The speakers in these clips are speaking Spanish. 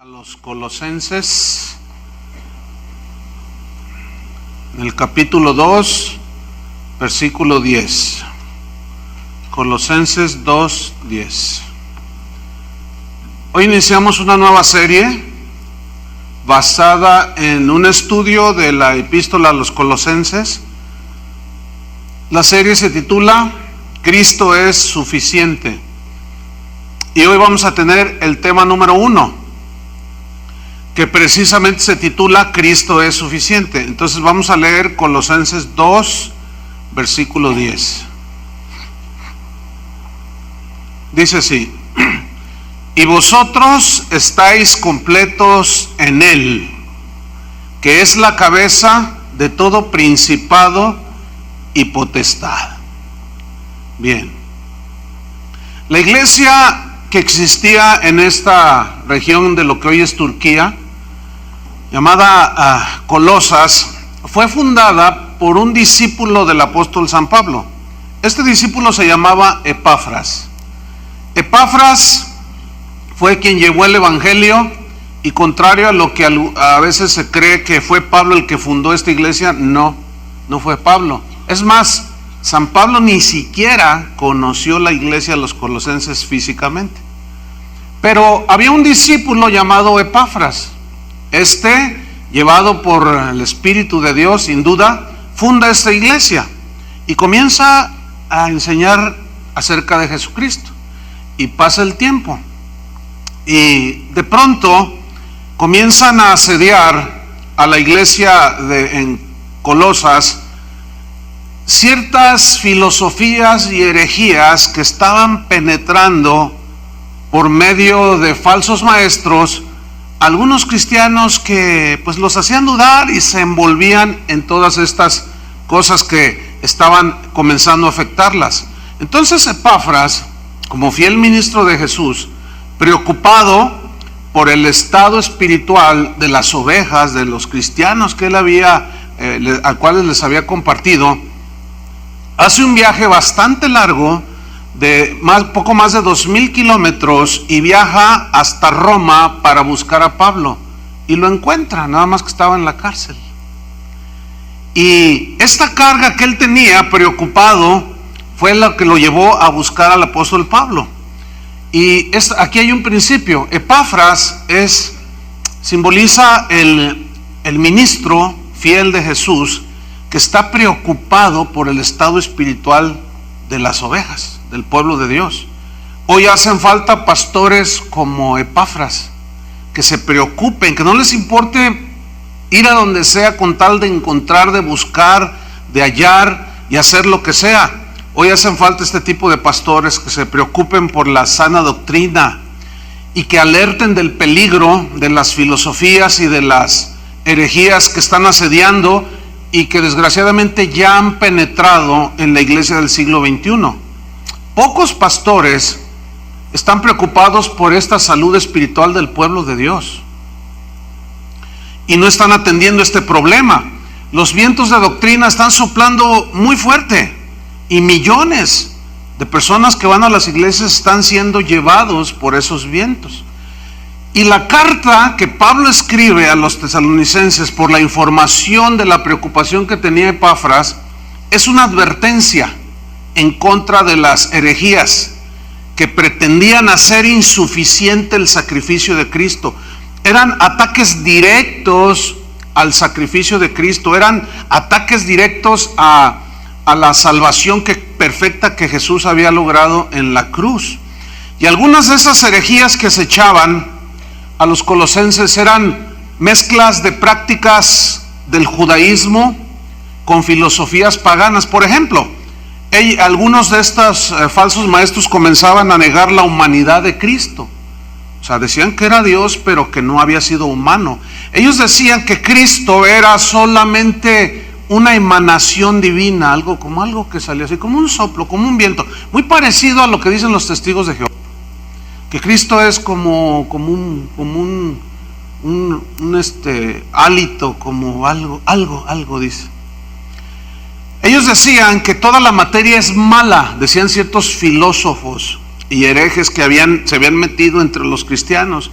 A los Colosenses, en el capítulo 2, versículo 10. Colosenses 2, 10. Hoy iniciamos una nueva serie basada en un estudio de la epístola a los Colosenses. La serie se titula Cristo es suficiente. Y hoy vamos a tener el tema número 1, que precisamente se titula Cristo es suficiente. Entonces vamos a leer Colosenses 2, versículo 10. Dice así: y vosotros estáis completos en Él, que es la cabeza de todo principado y potestad. Bien, la iglesia que existía en esta región de lo que hoy es Turquía, llamada Colosas, fue fundada por un discípulo del apóstol San Pablo. Este discípulo se llamaba Epafras. Epafras fue quien llevó el evangelio, y contrario a lo que a veces se cree que fue Pablo el que fundó esta iglesia, no fue Pablo. Es más, San Pablo ni siquiera conoció la iglesia de los colosenses físicamente. Pero había un discípulo llamado Epafras. Llevado por el Espíritu de Dios, sin duda, funda esta iglesia y comienza a enseñar acerca de Jesucristo. Y pasa el tiempo, y de pronto comienzan a asediar a la iglesia en Colosas ciertas filosofías y herejías que estaban penetrando por medio de falsos maestros, algunos cristianos que pues los hacían dudar y se envolvían en todas estas cosas que estaban comenzando a afectarlas. Entonces Epafras, como fiel ministro de Jesús, preocupado por el estado espiritual de las ovejas, de los cristianos que él a cuales les había compartido, hace un viaje bastante largo de poco más de 2,000 kilómetros y viaja hasta Roma para buscar a Pablo, y lo encuentra, nada más que estaba en la cárcel. Y esta carga que él tenía, preocupado, fue lo que lo llevó a buscar al apóstol Pablo. Y aquí hay un principio. Epafras simboliza el ministro fiel de Jesús, que está preocupado por el estado espiritual de las ovejas, del pueblo de Dios. Hoy hacen falta pastores como Epafras, que se preocupen, que no les importe ir a donde sea con tal de encontrar, de buscar, de hallar y hacer lo que sea. Hoy hacen falta este tipo de pastores que se preocupen por la sana doctrina y que alerten del peligro de las filosofías y de las herejías que están asediando y que desgraciadamente ya han penetrado en la iglesia del siglo XXI. Pocos pastores están preocupados por esta salud espiritual del pueblo de Dios y no están atendiendo este problema. Los vientos de doctrina están soplando muy fuerte y millones de personas que van a las iglesias están siendo llevados por esos vientos. Y la carta que Pablo escribe a los tesalonicenses, por la información de la preocupación que tenía Epafras, es una advertencia en contra de las herejías que pretendían hacer insuficiente el sacrificio de Cristo. Eran ataques directos al sacrificio de Cristo, eran ataques directos a la salvación perfecta que Jesús había logrado en la cruz. Y algunas de esas herejías que se echaban a los colosenses eran mezclas de prácticas del judaísmo con filosofías paganas. Por ejemplo, algunos de estos falsos maestros comenzaban a negar la humanidad de Cristo. O sea, decían que era Dios, pero que no había sido humano. Ellos decían que Cristo era solamente una emanación divina, algo que salía así, como un soplo, como un viento, muy parecido a lo que dicen los testigos de Jehová, que Cristo es como un hálito, como algo dice. Ellos decían que toda la materia es mala, decían ciertos filósofos y herejes que se habían metido entre los cristianos.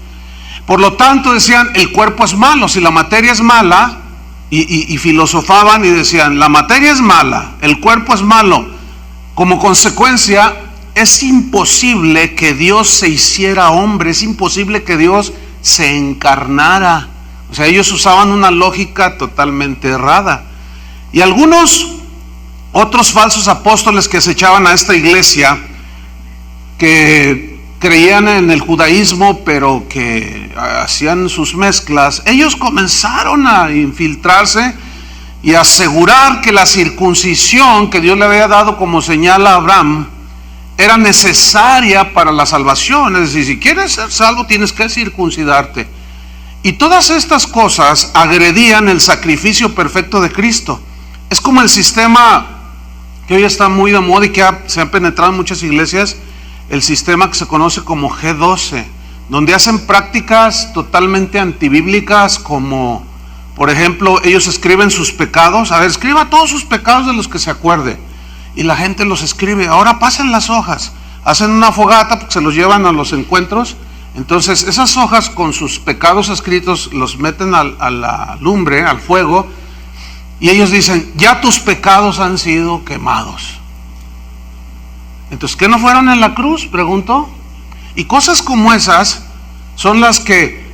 Por lo tanto decían, el cuerpo es malo, si la materia es mala, y filosofaban y decían, la materia es mala, el cuerpo es malo. Como consecuencia, es imposible que Dios se hiciera hombre, es imposible que Dios se encarnara. O sea, ellos usaban una lógica totalmente errada. Y algunos otros falsos apóstoles que se echaban a esta iglesia, que creían en el judaísmo, pero que hacían sus mezclas, ellos comenzaron a infiltrarse y a asegurar que la circuncisión que Dios le había dado como señal a Abraham era necesaria para la salvación. Es decir, si quieres ser salvo tienes que circuncidarte. Y todas estas cosas agredían el sacrificio perfecto de Cristo. Es como el sistema que hoy está muy de moda y que se ha penetrado en muchas iglesias, el sistema que se conoce como G12, donde hacen prácticas totalmente antibíblicas, como por ejemplo, ellos escriben sus pecados. A ver, escriba todos sus pecados de los que se acuerde, y la gente los escribe. Ahora pasen las hojas, hacen una fogata porque se los llevan a los encuentros. Entonces esas hojas con sus pecados escritos los meten a la lumbre, al fuego, y ellos dicen, ya tus pecados han sido quemados. Entonces, ¿qué no fueron en la cruz? Preguntó. Y cosas como esas son las que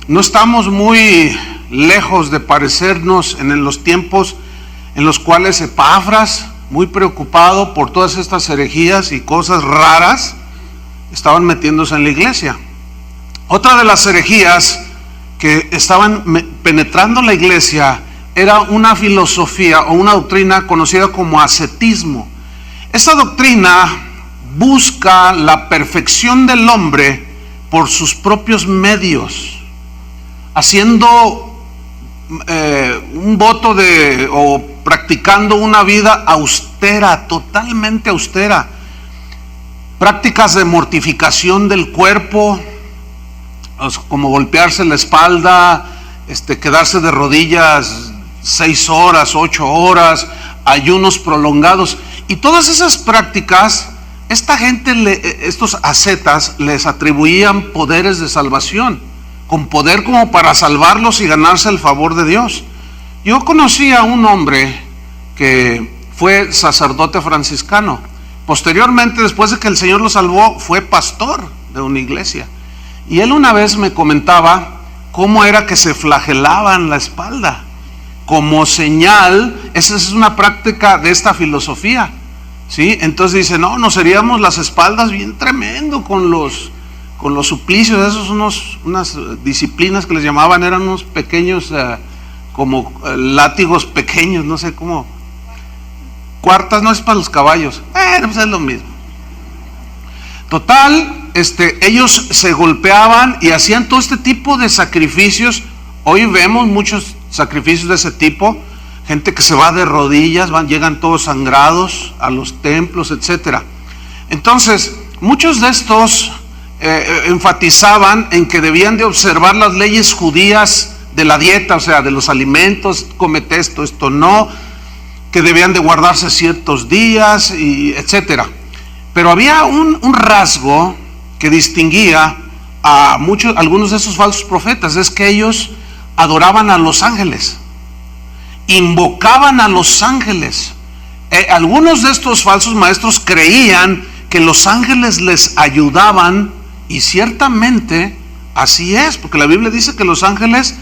no estamos muy lejos de parecernos en los tiempos en los cuales Epafras, muy preocupado por todas estas herejías y cosas raras, estaban metiéndose en la iglesia. Otra de las herejías que estaban penetrando la iglesia era una filosofía o una doctrina conocida como ascetismo. Esta doctrina busca la perfección del hombre por sus propios medios, haciendo un voto o practicando una vida austera, totalmente austera. Prácticas de mortificación del cuerpo, como golpearse la espalda, quedarse de rodillas 6 horas, 8 horas, ayunos prolongados. Y todas esas prácticas, esta gente, estos ascetas, les atribuían poderes de salvación, con poder como para salvarlos y ganarse el favor de Dios. Yo conocí a un hombre que fue sacerdote franciscano. Posteriormente, después de que el Señor lo salvó, fue pastor de una iglesia. Y él una vez me comentaba cómo era que se flagelaban la espalda, como señal. Esa es una práctica de esta filosofía, ¿sí? Entonces dice, no, nos heríamos las espaldas bien tremendo con los suplicios. Esos unas disciplinas que les llamaban, eran unos pequeños, como látigos pequeños, no sé cómo. Cuartas, no es para los caballos, pues es lo mismo. Total, ellos se golpeaban y hacían todo este tipo de sacrificios. Hoy vemos muchos sacrificios de ese tipo, gente que se va de rodillas, llegan todos sangrados a los templos, etcétera. Entonces, muchos de estos enfatizaban en que debían de observar las leyes judías de la dieta, o sea, de los alimentos, comete esto no, que debían de guardarse ciertos días, y etcétera. Pero había un rasgo que distinguía a algunos de esos falsos profetas, es que ellos adoraban a los ángeles, invocaban a los ángeles. Algunos de estos falsos maestros creían que los ángeles les ayudaban, y ciertamente así es, porque la Biblia dice que los ángeles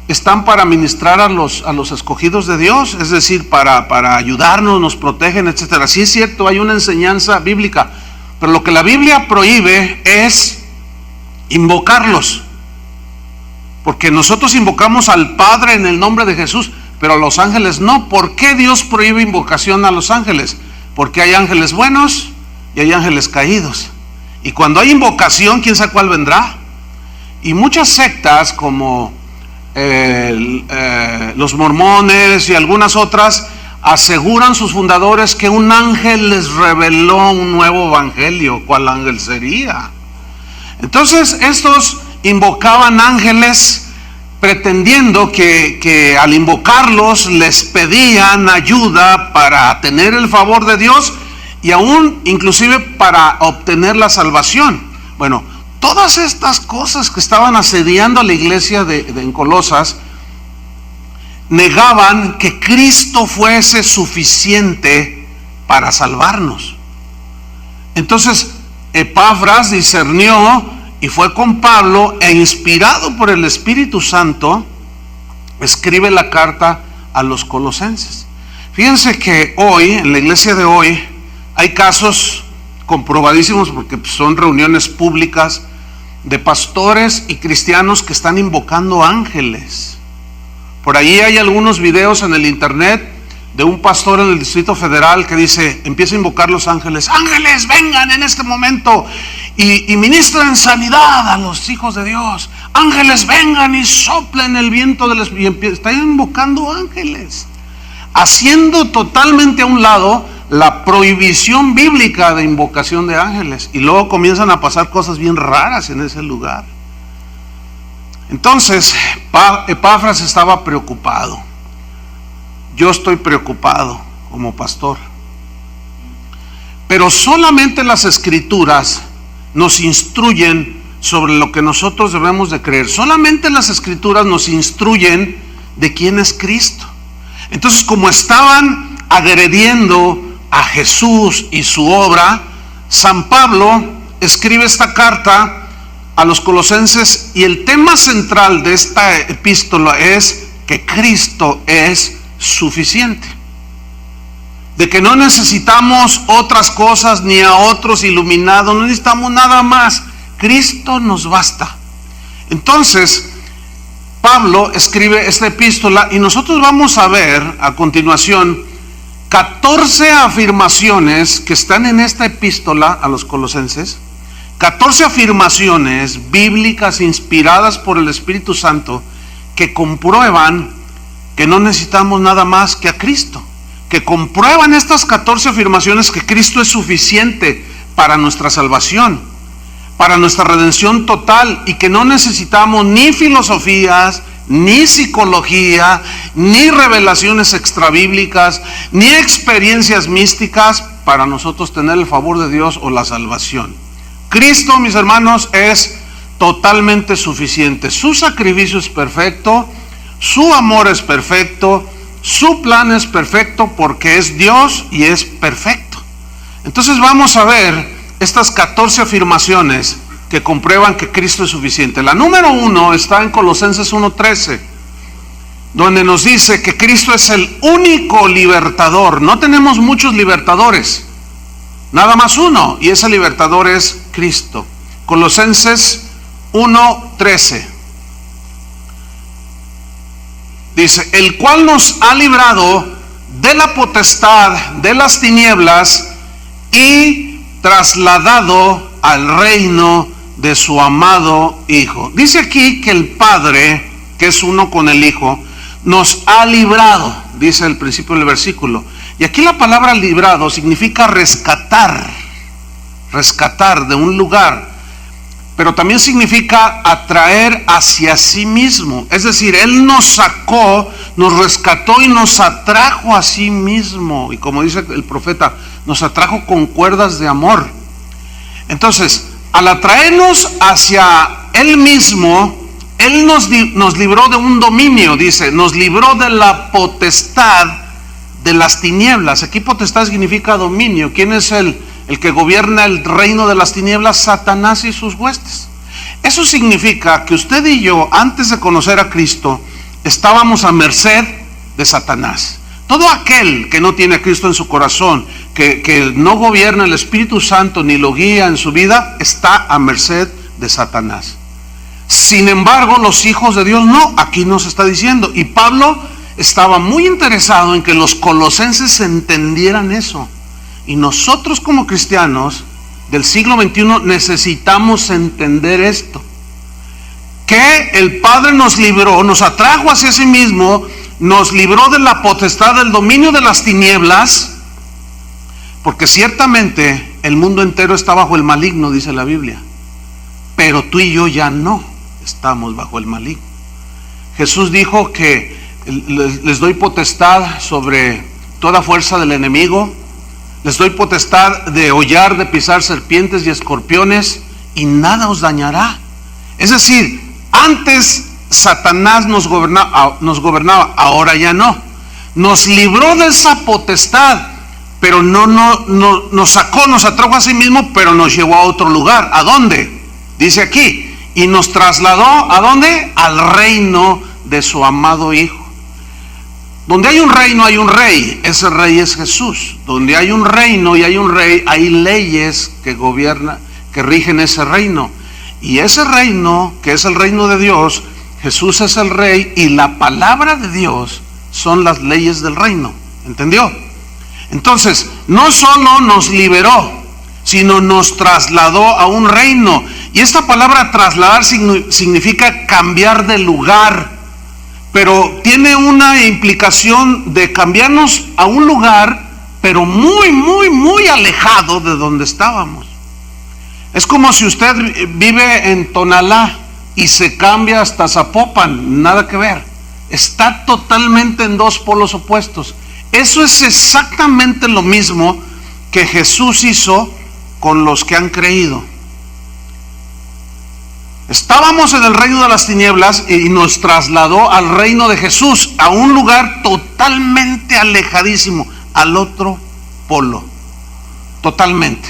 están para ministrar a los escogidos de Dios, es decir, para ayudarnos, nos protegen, etcétera. Sí es cierto, hay una enseñanza bíblica, pero lo que la Biblia prohíbe es invocarlos, porque nosotros invocamos al Padre en el nombre de Jesús, pero a los ángeles no. ¿Por qué Dios prohíbe invocación a los ángeles? Porque hay ángeles buenos y hay ángeles caídos, y cuando hay invocación, ¿quién sabe cuál vendrá? Y muchas sectas como los mormones y algunas otras aseguran sus fundadores que un ángel les reveló un nuevo evangelio. ¿Cuál ángel sería? Entonces estos invocaban ángeles pretendiendo que al invocarlos les pedían ayuda para tener el favor de Dios y aún inclusive para obtener la salvación. Bueno, todas estas cosas que estaban asediando a la iglesia en Colosas, negaban que Cristo fuese suficiente para salvarnos. Entonces Epafras discernió y fue con Pablo, e inspirado por el Espíritu Santo, escribe la carta a los colosenses. Fíjense que hoy, en la iglesia de hoy, hay casos comprobadísimos, porque son reuniones públicas, de pastores y cristianos que están invocando ángeles. Por ahí hay algunos videos en el internet de un pastor en el Distrito Federal que dice, empieza a invocar los ángeles: ángeles, vengan en este momento y ministren sanidad a los hijos de Dios. Ángeles, vengan y soplen el viento del Espíritu. Está invocando ángeles, haciendo totalmente a un lado la prohibición bíblica de invocación de ángeles. Y luego comienzan a pasar cosas bien raras en ese lugar. Entonces Epafras estaba preocupado. Yo estoy preocupado como pastor. Pero solamente las Escrituras nos instruyen sobre lo que nosotros debemos de creer. Solamente las Escrituras nos instruyen de quién es Cristo. Entonces, como estaban agrediendo a Jesús y su obra, San Pablo escribe esta carta a los colosenses, y el tema central de esta epístola es que Cristo es suficiente, de que no necesitamos otras cosas ni a otros iluminados, no necesitamos nada más, Cristo nos basta. Entonces Pablo escribe esta epístola, y nosotros vamos a ver a continuación 14 afirmaciones que están en esta epístola a los colosenses, 14 afirmaciones bíblicas inspiradas por el Espíritu Santo que comprueban que no necesitamos nada más que a Cristo, que comprueban estas 14 afirmaciones que Cristo es suficiente para nuestra salvación, para nuestra redención total, y que no necesitamos ni filosofías, ni psicología, ni revelaciones extrabíblicas, ni experiencias místicas para nosotros tener el favor de Dios o la salvación. Cristo, mis hermanos, es totalmente suficiente. Su sacrificio es perfecto, su amor es perfecto, su plan es perfecto, porque es Dios y es perfecto. Entonces vamos a ver estas 14 afirmaciones que comprueban que Cristo es suficiente. La número 1 está en Colosenses 1:13, donde nos dice que Cristo es el único libertador. No tenemos muchos libertadores, nada más uno, y ese libertador es Cristo. Colosenses 1:13 dice: el cual nos ha librado de la potestad de las tinieblas y trasladado al reino de su amado Hijo. Dice aquí que el Padre, que es uno con el Hijo, nos ha librado, dice el principio del versículo. Y aquí la palabra librado significa rescatar, rescatar de un lugar, pero también significa atraer hacia sí mismo. Es decir, Él nos sacó, nos rescató y nos atrajo a sí mismo. Y como dice el profeta, nos atrajo con cuerdas de amor. Entonces, al atraernos hacia Él mismo, Él nos libró de un dominio, dice, nos libró de la potestad de las tinieblas. Aquí potestad significa dominio. ¿Quién es el que gobierna el reino de las tinieblas? Satanás y sus huestes. Eso significa que usted y yo, antes de conocer a Cristo, estábamos a merced de Satanás. Todo aquel que no tiene a Cristo en su corazón, que no gobierna el Espíritu Santo ni lo guía en su vida, está a merced de Satanás. Sin embargo, los hijos de Dios no. Aquí nos está diciendo, y Pablo estaba muy interesado en que los colosenses entendieran eso. Y nosotros como cristianos del siglo XXI necesitamos entender esto, que el Padre nos libró, nos atrajo hacia sí mismo, nos libró de la potestad del dominio de las tinieblas, porque ciertamente el mundo entero está bajo el maligno, dice la Biblia, pero tú y yo ya no estamos bajo el maligno. Jesús dijo que les doy potestad sobre toda fuerza del enemigo, les doy potestad de hollar, de pisar serpientes y escorpiones, y nada os dañará. Es decir, antes Satanás nos gobernaba, ahora ya no. Nos libró de esa potestad, pero no nos sacó, nos atrajo a sí mismo, pero nos llevó a otro lugar. ¿A dónde? Dice aquí, y nos trasladó, ¿a dónde? Al reino de su amado Hijo. Donde hay un reino hay un rey, ese rey es Jesús. Donde hay un reino y hay un rey, hay leyes que gobiernan, que rigen ese reino. Y ese reino, que es el reino de Dios, Jesús es el rey y la palabra de Dios son las leyes del reino. ¿Entendió? Entonces, no solo nos liberó, sino nos trasladó a un reino. Y esta palabra trasladar significa cambiar de lugar, pero tiene una implicación de cambiarnos a un lugar, pero muy alejado de donde estábamos. Es como si usted vive en Tonalá y se cambia hasta Zapopan, nada que ver. Está totalmente en dos polos opuestos. Eso es exactamente lo mismo que Jesús hizo con los que han creído. Estábamos en el reino de las tinieblas y nos trasladó al reino de Jesús, a un lugar totalmente alejadísimo, al otro polo, totalmente.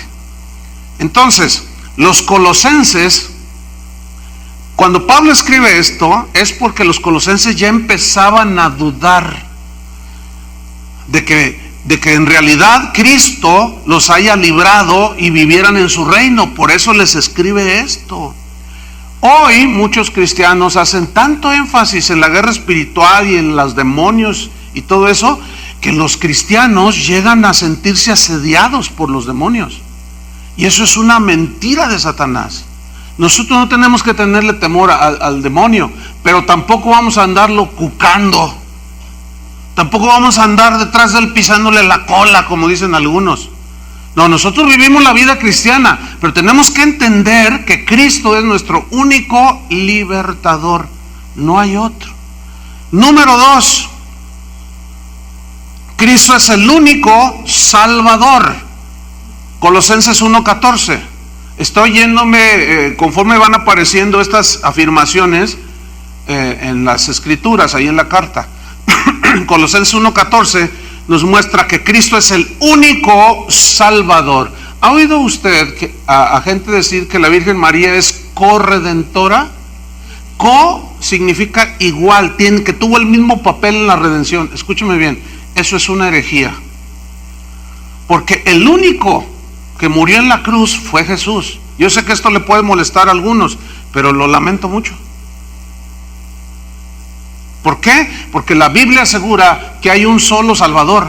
Entonces, los colosenses, cuando Pablo escribe esto, es porque los colosenses ya empezaban a dudar de que en realidad Cristo los haya librado y vivieran en su reino. Por eso les escribe esto. Hoy muchos cristianos hacen tanto énfasis en la guerra espiritual y en los demonios y todo eso, que los cristianos llegan a sentirse asediados por los demonios. Y eso es una mentira de Satanás. Nosotros no tenemos que tenerle temor al demonio, pero tampoco vamos a andarlo cucando. Tampoco vamos a andar detrás de él pisándole la cola, como dicen algunos. No, nosotros vivimos la vida cristiana, pero tenemos que entender que Cristo es nuestro único libertador. No hay otro. Número 2, Cristo es el único Salvador. Colosenses 1:14. Estoy yéndome conforme van apareciendo estas afirmaciones en las escrituras, ahí en la carta. Colosenses 1:14 nos muestra que Cristo es el único Salvador. ¿Ha oído usted a gente decir que la Virgen María es corredentora? Co significa igual, que tuvo el mismo papel en la redención. Escúcheme bien, eso es una herejía. Porque el único que murió en la cruz fue Jesús. Yo sé que esto le puede molestar a algunos, pero lo lamento mucho. ¿Por qué? Porque la Biblia asegura que hay un solo Salvador,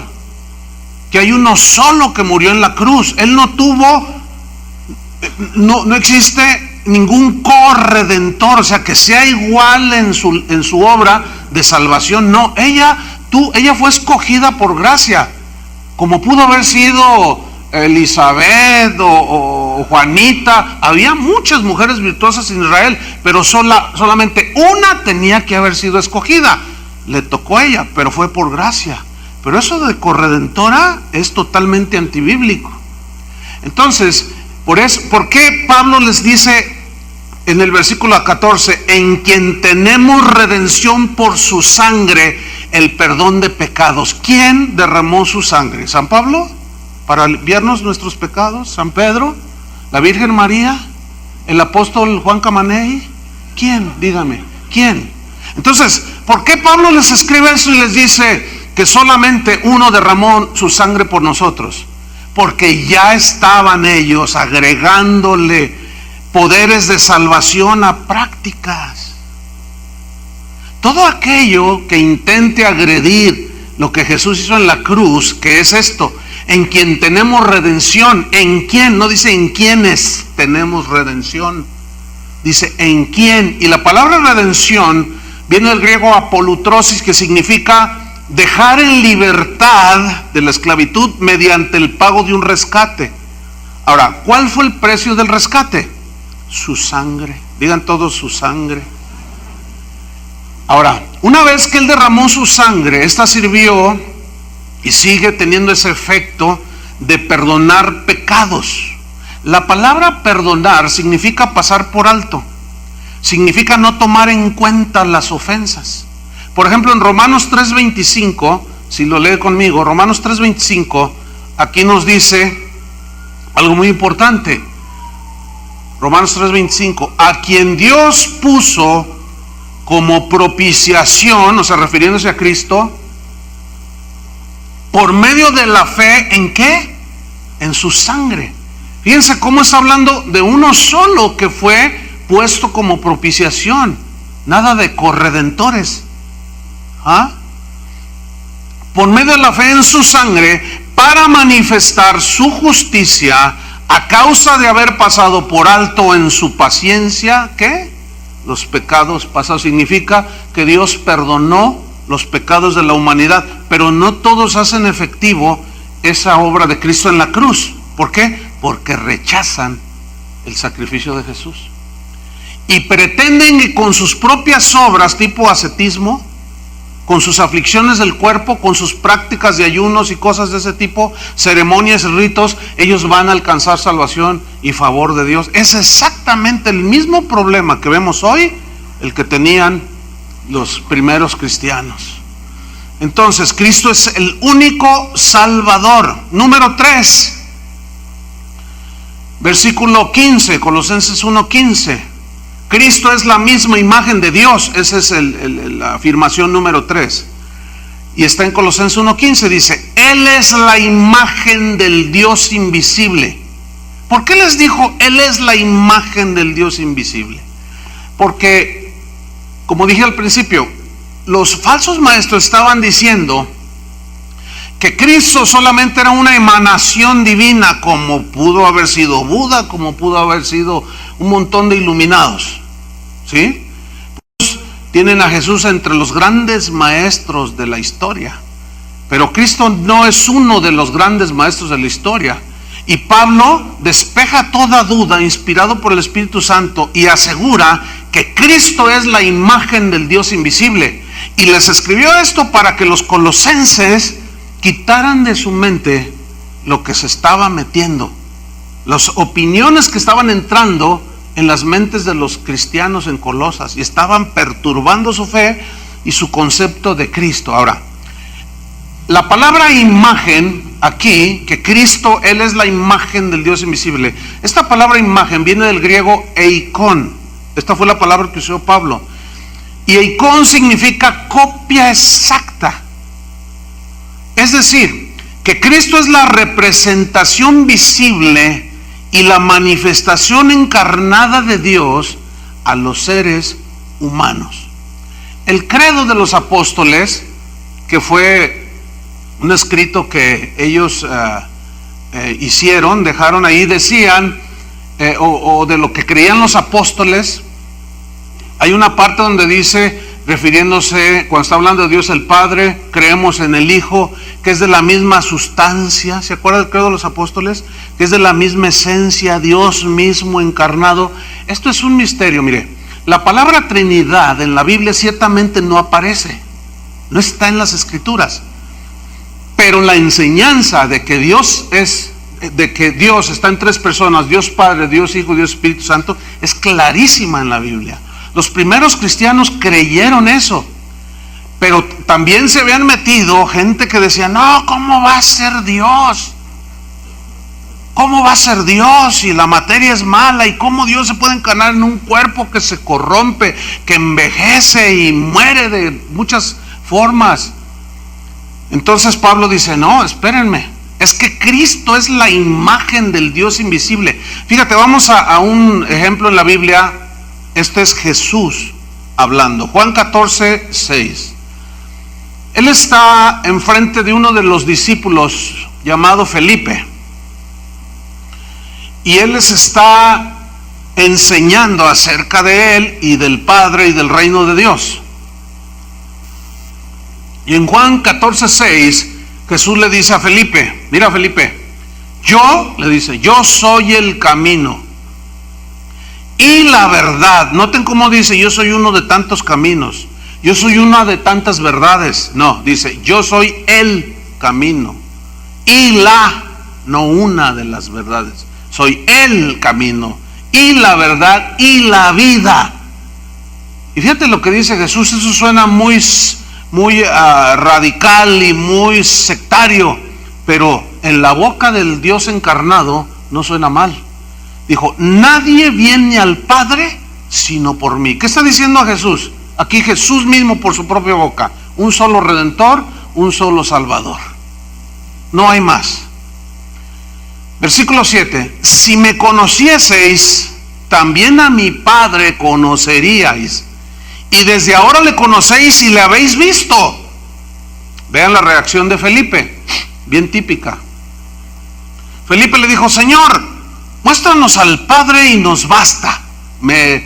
que hay uno solo que murió en la cruz. Él no existe ningún corredentor, o sea, que sea igual en su obra de salvación. No, ella fue escogida por gracia, como pudo haber sido Elizabeth o Juanita. Había muchas mujeres virtuosas en Israel, pero solamente una tenía que haber sido escogida. Le tocó a ella, pero fue por gracia. Pero eso de corredentora es totalmente antibíblico. Entonces, ¿por qué Pablo les dice en el versículo 14, en quien tenemos redención por su sangre, el perdón de pecados? ¿Quién derramó su sangre? ¿San Pablo? ¿Para limpiarnos nuestros pecados? ¿San Pedro? ¿La Virgen María? ¿El apóstol Juan Camaney? ¿Quién? Dígame, ¿quién? Entonces, ¿por qué Pablo les escribe eso y les dice que solamente uno derramó su sangre por nosotros? Porque ya estaban ellos agregándole poderes de salvación a prácticas. Todo aquello que intente agredir lo que Jesús hizo en la cruz, que es esto, en quien tenemos redención. ¿En quién? No dice en quiénes tenemos redención, dice en quién. Y la palabra redención viene del griego apolutrosis, que significa dejar en libertad de la esclavitud mediante el pago de un rescate. Ahora, ¿cuál fue el precio del rescate? Su sangre. Digan todos, su sangre. Ahora, una vez que él derramó su sangre, esta sirvió y sigue teniendo ese efecto de perdonar pecados. La palabra perdonar significa pasar por alto, significa no tomar en cuenta las ofensas. Por ejemplo, en Romanos 3:25, si lo lee conmigo, Romanos 3:25, aquí nos dice algo muy importante. Romanos 3:25, a quien Dios puso como propiciación, o sea, refiriéndose a Cristo, por medio de la fe, ¿en qué? En su sangre. Fíjense cómo está hablando de uno solo que fue puesto como propiciación, nada de corredentores. Por medio de la fe en su sangre, para manifestar su justicia, a causa de haber pasado por alto en su paciencia, ¿qué? Los pecados pasados. Significa que Dios perdonó los pecados de la humanidad, pero no todos hacen efectivo esa obra de Cristo en la cruz. ¿Por qué? Porque rechazan el sacrificio de Jesús y pretenden que con sus propias obras, tipo ascetismo, con sus aflicciones del cuerpo, con sus prácticas de ayunos y cosas de ese tipo, ceremonias y ritos, ellos van a alcanzar salvación y favor de Dios. Es exactamente el mismo problema que vemos hoy, el que tenían los primeros cristianos. Entonces, Cristo es el único Salvador. Número 3, versículo 15, Colosenses 1:15. Cristo es la misma imagen de Dios. Esa es la afirmación número 3. Y está en Colosenses 1:15, dice, Él es la imagen del Dios invisible. ¿Por qué les dijo, Él es la imagen del Dios invisible? Porque, como dije al principio, los falsos maestros estaban diciendo que Cristo solamente era una emanación divina, como pudo haber sido Buda, como pudo haber sido un montón de iluminados. ¿Sí? Pues tienen a Jesús entre los grandes maestros de la historia, pero Cristo no es uno de los grandes maestros de la historia. Y Pablo despeja toda duda, inspirado por el Espíritu Santo, y asegura que Cristo es la imagen del Dios invisible. Y les escribió esto para que los colosenses quitaran de su mente lo que se estaba metiendo, las opiniones que estaban entrando en las mentes de los cristianos en Colosas, y estaban perturbando su fe y su concepto de Cristo. Ahora, la palabra imagen aquí, que Cristo, Él es la imagen del Dios invisible, esta palabra imagen viene del griego eikon. Esta fue la palabra que usó Pablo, y eikon significa copia exacta. Es decir, que Cristo es la representación visible y la manifestación encarnada de Dios a los seres humanos. El credo de los apóstoles, que fue un escrito que ellos hicieron, dejaron ahí, decían, o de lo que creían los apóstoles, hay una parte donde dice, refiriéndose, cuando está hablando de Dios el Padre, creemos en el Hijo, que es de la misma sustancia. ¿Se acuerda del credo de los apóstoles? Que es de la misma esencia, Dios mismo encarnado. Esto es un misterio. Mire, la palabra Trinidad en la Biblia ciertamente no aparece, no está en las Escrituras, pero la enseñanza de que Dios está en tres personas, Dios Padre, Dios Hijo, Dios Espíritu Santo, es clarísima en la Biblia. Los primeros cristianos creyeron eso, pero también se habían metido gente que decía, no, ¿cómo va a ser Dios? ¿Cómo va a ser Dios si la materia es mala? ¿Y cómo Dios se puede encarnar en un cuerpo que se corrompe, que envejece y muere de muchas formas? Entonces Pablo dice, no, espérenme, es que Cristo es la imagen del Dios invisible. Fíjate, vamos a un ejemplo en la Biblia. Este es Jesús hablando. Juan 14:6. Él está enfrente de uno de los discípulos llamado Felipe, y él les está enseñando acerca de él y del Padre y del reino de Dios. Y en Juan 14:6 Jesús le dice a Felipe, mira Felipe, le dice, yo soy el camino y la verdad. Noten cómo dice, yo soy uno de tantos caminos, yo soy una de tantas verdades. No, dice, yo soy el camino y no una de las verdades. Soy el camino y la verdad y la vida. Y fíjate lo que dice Jesús. Eso suena muy radical y muy sectario, pero en la boca del Dios encarnado no suena mal. Dijo: nadie viene al Padre sino por mí. ¿Qué está diciendo a Jesús? Aquí Jesús mismo por su propia boca: un solo Redentor, un solo Salvador. No hay más. Versículo 7: si me conocieseis, también a mi Padre conoceríais, y desde ahora le conocéis y le habéis visto. Vean la reacción de Felipe, bien típica. Felipe le dijo: Señor, muéstranos al Padre y nos basta. Me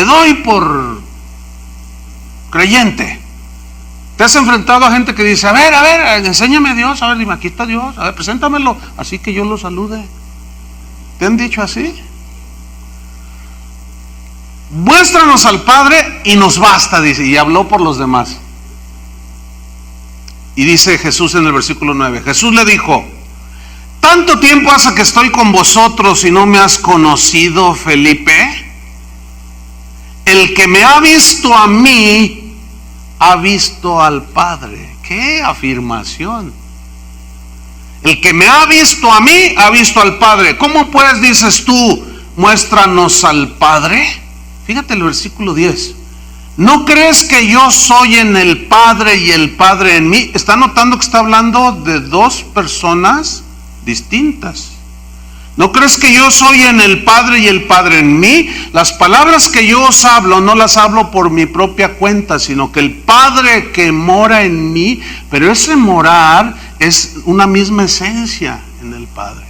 doy por creyente. ¿Te has enfrentado a gente que dice: a ver, enséñame a Dios, a ver, dime, aquí está Dios, a ver, preséntamelo, así que yo lo salude? ¿Te han dicho así? Muéstranos al Padre y nos basta, dice, y habló por los demás. Y dice Jesús en el versículo 9, Jesús le dijo: ¿tanto tiempo hace que estoy con vosotros y no me has conocido, Felipe? El que me ha visto a mí, ha visto al Padre. ¡Qué afirmación! El que me ha visto a mí, ha visto al Padre. ¿Cómo pues dices tú: muéstranos al Padre? Fíjate el versículo 10. ¿No crees que yo soy en el Padre y el Padre en mí? ¿Está notando que está hablando de dos personas distintas? ¿No crees que yo soy en el Padre y el Padre en mí? Las palabras que yo os hablo, no las hablo por mi propia cuenta, sino que el Padre que mora en mí, pero ese morar es una misma esencia en el Padre,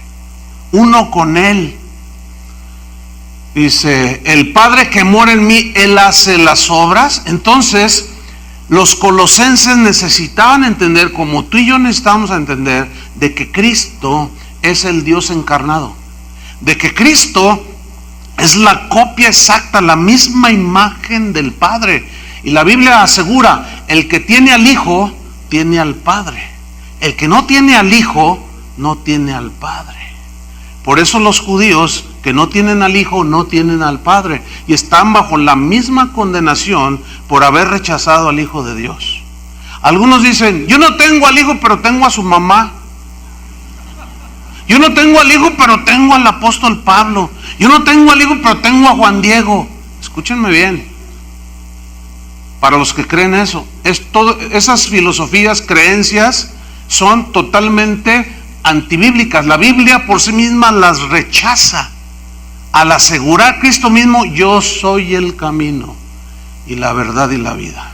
uno con Él. Dice: el Padre que mora en mí, Él hace las obras. Entonces, los colosenses necesitaban entender, como tú y yo necesitamos entender, de que Cristo es el Dios encarnado, de que Cristo es la copia exacta, la misma imagen del Padre. Y la Biblia asegura: el que tiene al Hijo, tiene al Padre. El que no tiene al Hijo, no tiene al Padre. Por eso los judíos que no tienen al Hijo, no tienen al Padre, y están bajo la misma condenación por haber rechazado al Hijo de Dios. Algunos dicen: yo no tengo al Hijo, pero tengo a su mamá. Yo no tengo al Hijo, pero tengo al apóstol Pablo. Yo no tengo al Hijo, pero tengo a Juan Diego. Escúchenme bien. Para los que creen eso, esas filosofías, creencias, son totalmente antibíblicas. La Biblia por sí misma las rechaza, al asegurar Cristo mismo: yo soy el camino y la verdad y la vida.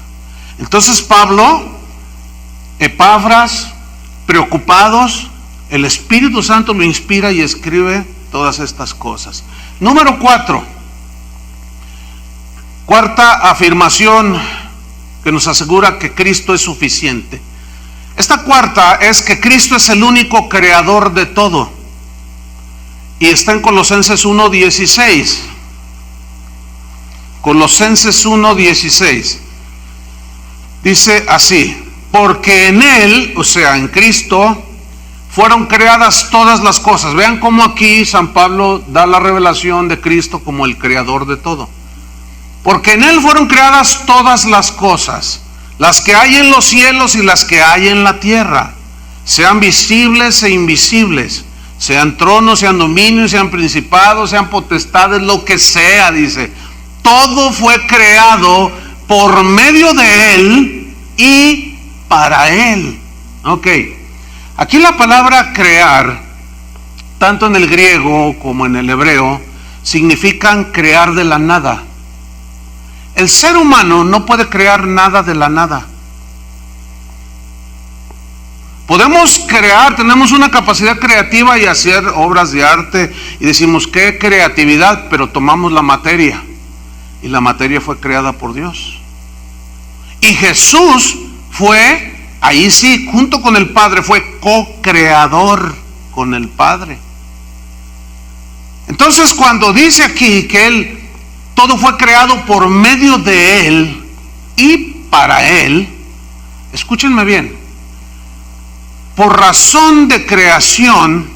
Entonces Pablo, Epafras, preocupados, el Espíritu Santo lo inspira y escribe todas estas cosas. Número 4, cuarta afirmación que nos asegura que Cristo es suficiente. Esta cuarta es que Cristo es el único creador de todo. Y está en Colosenses 1:16. Colosenses 1:16. Dice así: porque en Él, o sea, en Cristo, fueron creadas todas las cosas. Vean cómo aquí San Pablo da la revelación de Cristo como el creador de todo. Porque en Él fueron creadas todas las cosas, las que hay en los cielos y las que hay en la tierra, sean visibles e invisibles, sean tronos, sean dominios, sean principados, sean potestades, lo que sea, dice. Todo fue creado por medio de Él y para Él. Ok, aquí la palabra crear, tanto en el griego como en el hebreo, significan crear de la nada. El ser humano no puede crear nada de la nada. Podemos crear, tenemos una capacidad creativa y hacer obras de arte y decimos: qué creatividad, pero tomamos la materia y la materia fue creada por Dios. Y Jesús fue, ahí sí, junto con el Padre, fue co-creador con el Padre. Entonces, cuando dice aquí que Él, todo fue creado por medio de Él y para Él, escúchenme bien, por razón de creación,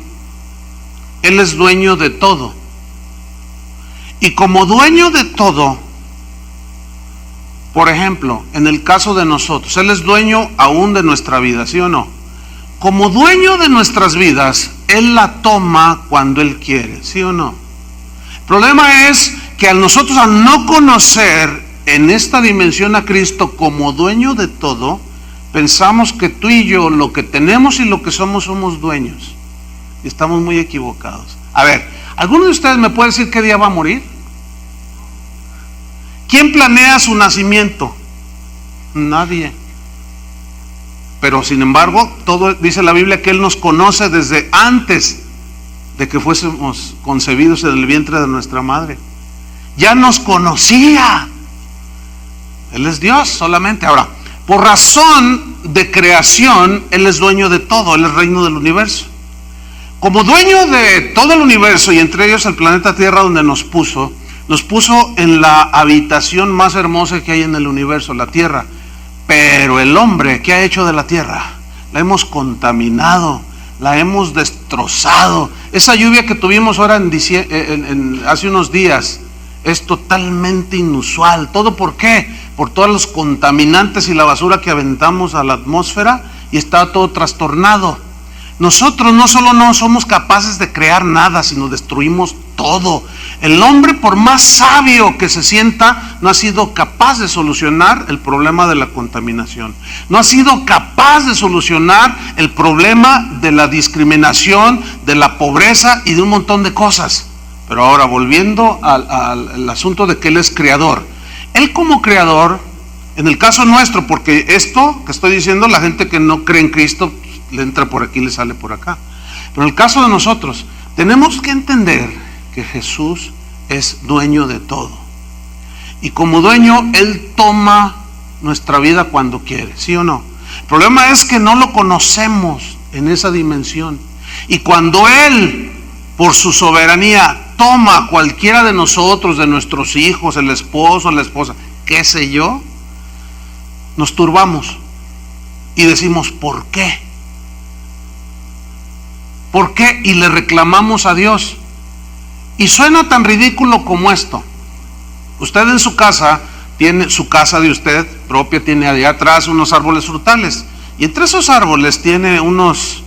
Él es dueño de todo. Y como dueño de todo, por ejemplo, en el caso de nosotros, Él es dueño aún de nuestra vida, ¿sí o no? Como dueño de nuestras vidas, Él la toma cuando Él quiere, ¿sí o no? El problema es que al no conocer en esta dimensión a Cristo como dueño de todo, pensamos que tú y yo, lo que tenemos y lo que somos dueños. Y estamos muy equivocados. A ver, ¿alguno de ustedes me puede decir qué día va a morir? ¿Quién planea su nacimiento? Nadie. Pero sin embargo, todo dice la Biblia que Él nos conoce desde antes de que fuésemos concebidos en el vientre de nuestra madre. Ya nos conocía. Él es Dios solamente. Ahora, por razón de creación, Él es dueño de todo. Él es reino del universo. Como dueño de todo el universo, y entre ellos el planeta Tierra donde nos puso en la habitación más hermosa que hay en el universo, la Tierra. Pero el hombre, ¿qué ha hecho de la Tierra? La hemos contaminado, la hemos destrozado. Esa lluvia que tuvimos ahora hace unos días es totalmente inusual. ¿Todo por qué? Por todos los contaminantes y la basura que aventamos a la atmósfera, y está todo trastornado. Nosotros no solo no somos capaces de crear nada, sino destruimos todo. El hombre, por más sabio que se sienta, no ha sido capaz de solucionar el problema de la contaminación. No ha sido capaz de solucionar el problema de la discriminación, de la pobreza y de un montón de cosas. Pero ahora, volviendo al asunto de que Él es creador. Él como creador, en el caso nuestro, porque esto que estoy diciendo, la gente que no cree en Cristo, le entra por aquí y le sale por acá. Pero en el caso de nosotros, tenemos que entender que Jesús es dueño de todo. Y como dueño, Él toma nuestra vida cuando quiere, ¿sí o no? El problema es que no lo conocemos en esa dimensión. Y cuando Él, por su soberanía, toma a cualquiera de nosotros, de nuestros hijos, el esposo, la esposa, qué sé yo, nos turbamos y decimos, ¿por qué? ¿Por qué? Y le reclamamos a Dios. Y suena tan ridículo como esto. Usted en su casa, tiene su casa de usted propia, tiene allá atrás unos árboles frutales. Y entre esos árboles tiene unas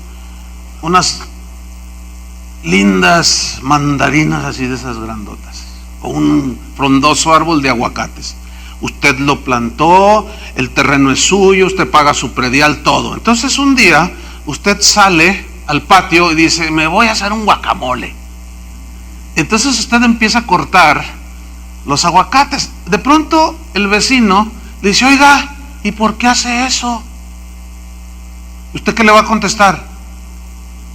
lindas mandarinas así de esas grandotas. O un frondoso árbol de aguacates. Usted lo plantó, el terreno es suyo, usted paga su predial, todo. Entonces un día usted sale al patio y dice, me voy a hacer un guacamole. Entonces usted empieza a cortar los aguacates. De pronto el vecino le dice, oiga, ¿y por qué hace eso? ¿Usted qué le va a contestar?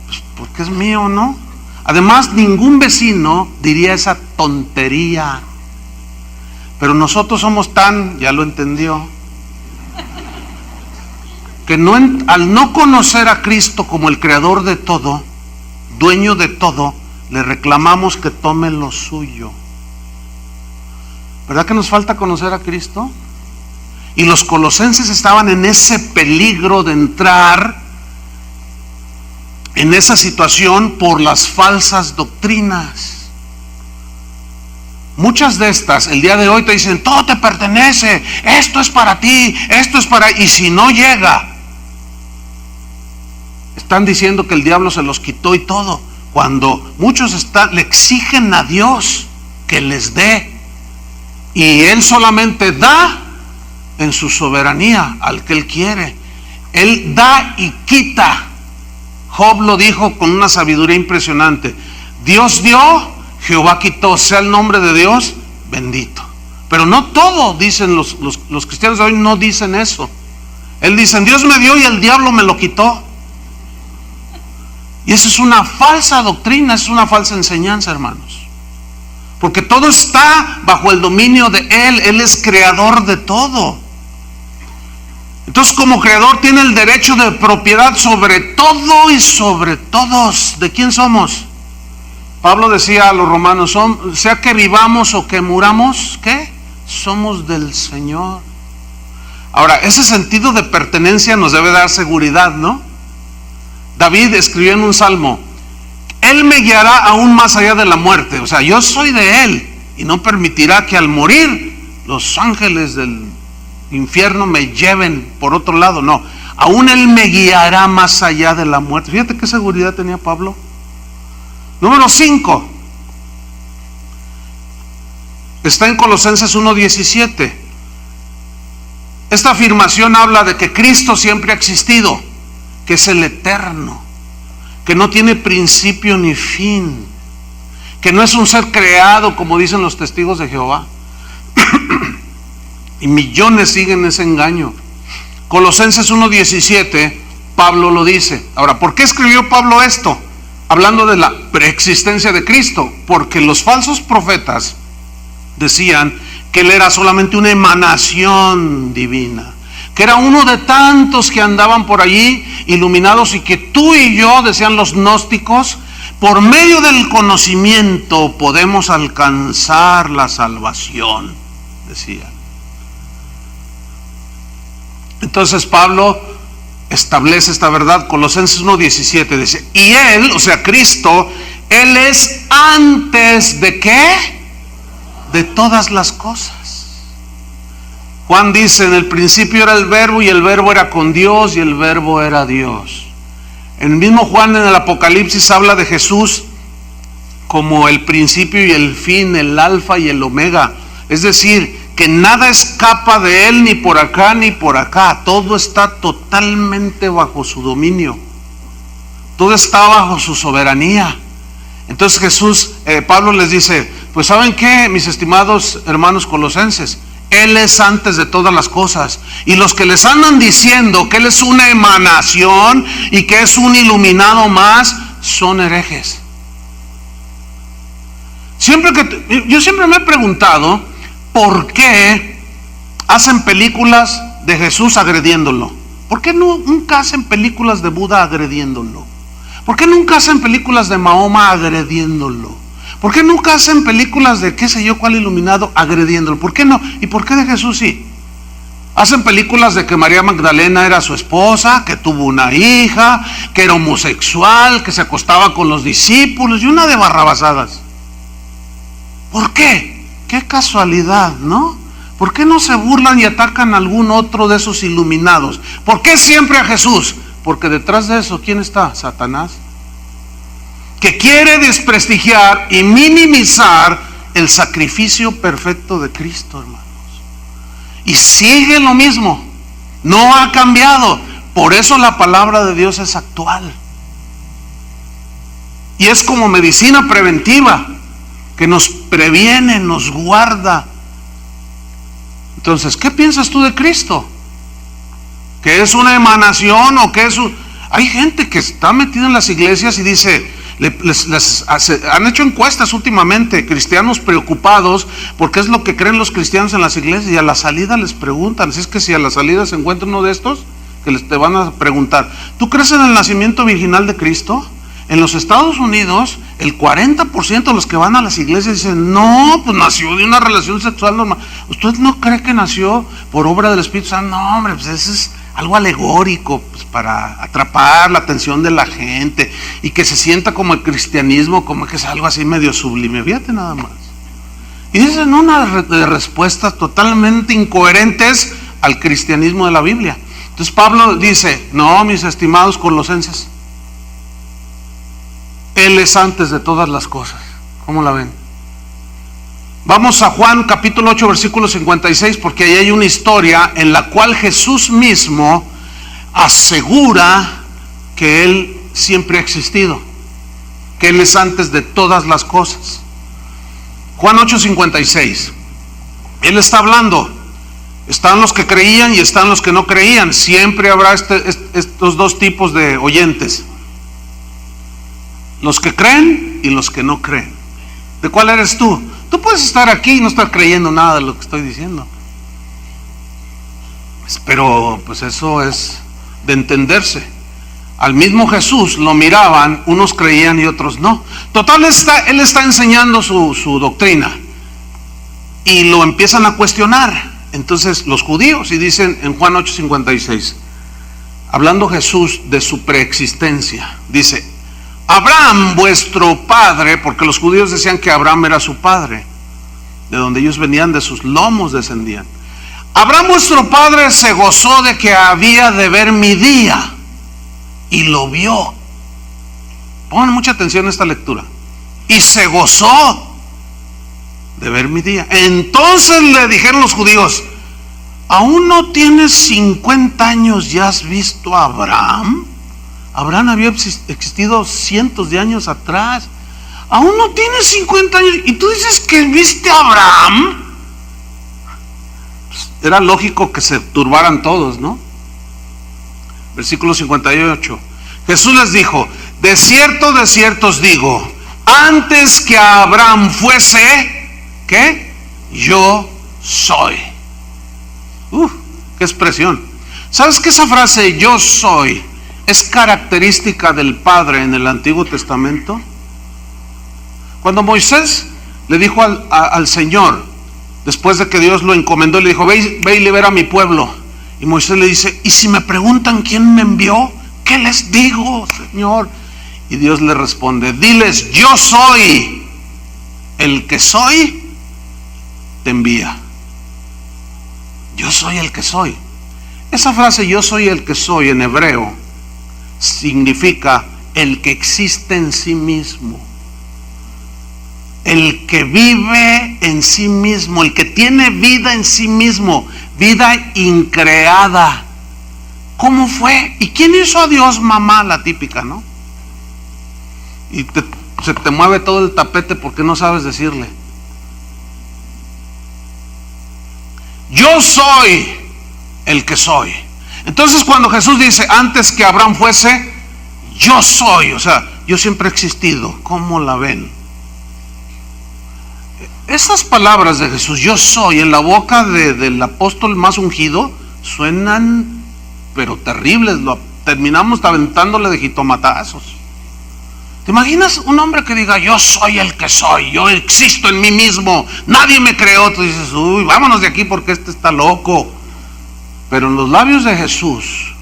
Pues porque es mío, ¿no? Además, ningún vecino diría esa tontería. Pero nosotros somos tan, ya lo entendió, que al no conocer a Cristo como el creador de todo, dueño de todo, le reclamamos que tome lo suyo. ¿Verdad que nos falta conocer a Cristo? Y los colosenses estaban en ese peligro de entrar en esa situación por las falsas doctrinas. Muchas de estas, el día de hoy te dicen, todo te pertenece, esto es para ti, esto es para... Y si no llega, están diciendo que el diablo se los quitó y todo, cuando muchos le exigen a Dios que les dé, y Él solamente da en su soberanía al que Él quiere. Él da y quita. Job lo dijo con una sabiduría impresionante. Dios dio, Jehová quitó, sea el nombre de Dios bendito. Pero no todo, dicen los cristianos de hoy, no dicen eso. Él dice, Dios me dio y el diablo me lo quitó. Y eso es una falsa doctrina, es una falsa enseñanza, hermanos. Porque todo está bajo el dominio de Él. Él es creador de todo. Entonces, como creador tiene el derecho de propiedad sobre todo y sobre todos. ¿De quién somos? Pablo decía a los romanos, sea que vivamos o que muramos, ¿qué? Somos del Señor. Ahora, ese sentido de pertenencia nos debe dar seguridad, ¿no? David escribió en un salmo, Él me guiará aún más allá de la muerte. O sea, yo soy de Él y no permitirá que al morir los ángeles del infierno me lleven por otro lado. No, aún Él me guiará más allá de la muerte. Fíjate qué seguridad tenía Pablo. Número 5. Está en Colosenses 1:17. Esta afirmación habla de que Cristo siempre ha existido, que es el eterno, que no tiene principio ni fin, que no es un ser creado como dicen los testigos de Jehová. Y millones siguen ese engaño. Colosenses 1:17, Pablo lo dice. Ahora, ¿por qué escribió Pablo esto? Hablando de la preexistencia de Cristo. Porque los falsos profetas decían que Él era solamente una emanación divina, que era uno de tantos que andaban por allí iluminados, y que tú y yo, decían los gnósticos, por medio del conocimiento podemos alcanzar la salvación, decían. Entonces Pablo establece esta verdad. Colosenses 1:17 dice, y Él, o sea Cristo, Él es antes de ¿qué? De todas las cosas. Juan dice, en el principio era el verbo, y el verbo era con Dios, y el verbo era Dios. El mismo Juan en el Apocalipsis habla de Jesús como el principio y el fin, el alfa y el omega. Es decir, que nada escapa de Él, ni por acá ni por acá. Todo está totalmente bajo su dominio. Todo está bajo su soberanía. Entonces Pablo les dice, pues ¿saben qué, mis estimados hermanos colosenses? Él es antes de todas las cosas. Y los que les andan diciendo que Él es una emanación y que es un iluminado más, son herejes. Yo siempre me he preguntado, ¿por qué hacen películas de Jesús agrediéndolo? ¿Por qué nunca hacen películas de Buda agrediéndolo? ¿Por qué nunca hacen películas de Mahoma agrediéndolo? ¿Por qué nunca hacen películas de qué sé yo cuál iluminado agrediéndolo? ¿Por qué no? ¿Y por qué de Jesús sí? Hacen películas de que María Magdalena era su esposa, que tuvo una hija, que era homosexual, que se acostaba con los discípulos y una de barrabasadas. ¿Por qué? Qué casualidad, ¿no? ¿Por qué no se burlan y atacan a algún otro de esos iluminados? ¿Por qué siempre a Jesús? Porque detrás de eso, ¿quién está? Satanás, que quiere desprestigiar y minimizar el sacrificio perfecto de Cristo, hermanos. Y sigue lo mismo, no ha cambiado. Por eso la palabra de Dios es actual. Y es como medicina preventiva, que nos previene, nos guarda. Entonces, ¿qué piensas tú de Cristo? ¿Que es una emanación o que es un... Hay gente que está metida en las iglesias y dice, han hecho encuestas últimamente, cristianos preocupados porque es lo que creen los cristianos en las iglesias, y a la salida les preguntan. Así es que si a la salida se encuentra uno de estos, que te van a preguntar, ¿tú crees en el nacimiento virginal de Cristo? En los Estados Unidos, el 40% de los que van a las iglesias dicen, no, pues nació de una relación sexual normal. ¿Usted no cree que nació por obra del Espíritu Santo? No, hombre, pues eso es algo alegórico, pues para atrapar la atención de la gente y que se sienta como el cristianismo, como que es algo así medio sublime. Fíjate nada más. Y dicen una de respuestas totalmente incoherentes al cristianismo de la Biblia. Entonces Pablo dice, no, mis estimados colosenses, Él es antes de todas las cosas. ¿Cómo la ven? Vamos a Juan capítulo 8 versículo 56, porque ahí hay una historia en la cual Jesús mismo asegura que Él siempre ha existido, que Él es antes de todas las cosas. Juan 8:56. Él está hablando. Están los que creían y están los que no creían. Siempre habrá estos dos tipos de oyentes: los que creen y los que no creen. ¿De cuál eres tú? Tú puedes estar aquí y no estar creyendo nada de lo que estoy diciendo, pero pues eso es de entenderse. Al mismo Jesús lo miraban, unos creían y otros no. Total, Él está enseñando su doctrina y lo empiezan a cuestionar. Entonces los judíos, y dicen en Juan 8:56, hablando Jesús de su preexistencia, dice, Abraham, vuestro padre, porque los judíos decían que Abraham era su padre, de donde ellos venían, de sus lomos descendían. Abraham, vuestro padre, se gozó de que había de ver mi día, y lo vio. Pongan mucha atención a esta lectura. Y se gozó de ver mi día. Entonces le dijeron los judíos: ¿aún no tienes 50 años y has visto a Abraham? Abraham había existido cientos de años atrás. ¿Aún no tienes 50 años y tú dices que viste a Abraham? Pues era lógico que se turbaran todos, ¿no? Versículo 58. Jesús les dijo: de cierto os digo, antes que Abraham fuese, ¿qué? Yo soy. Qué expresión. ¿Sabes que esa frase yo soy es característica del Padre en el Antiguo Testamento? Cuando Moisés le dijo al Señor, después de que Dios lo encomendó, le dijo: ve y libera a mi pueblo. Y Moisés le dice: ¿y si me preguntan quién me envió? ¿Qué les digo, Señor? Y Dios le responde: diles, yo soy el que soy, te envía. Yo soy el que soy. Esa frase yo soy el que soy en hebreo significa el que existe en sí mismo, el que vive en sí mismo, el que tiene vida en sí mismo, vida increada. ¿Cómo fue? ¿Y quién hizo a Dios? Mamá, la típica, ¿no? Y se te mueve todo el tapete porque no sabes decirle. Yo soy el que soy. Entonces cuando Jesús dice antes que Abraham fuese, yo soy, o sea, yo siempre he existido. ¿Cómo la ven? Esas palabras de Jesús, yo soy, en la boca del apóstol más ungido, suenan pero terribles. Terminamos aventándole de jitomatazos. ¿Te imaginas un hombre que diga yo soy el que soy, yo existo en mí mismo, nadie me creó? Tú dices: uy, vámonos de aquí porque este está loco. Pero en los labios de Jesús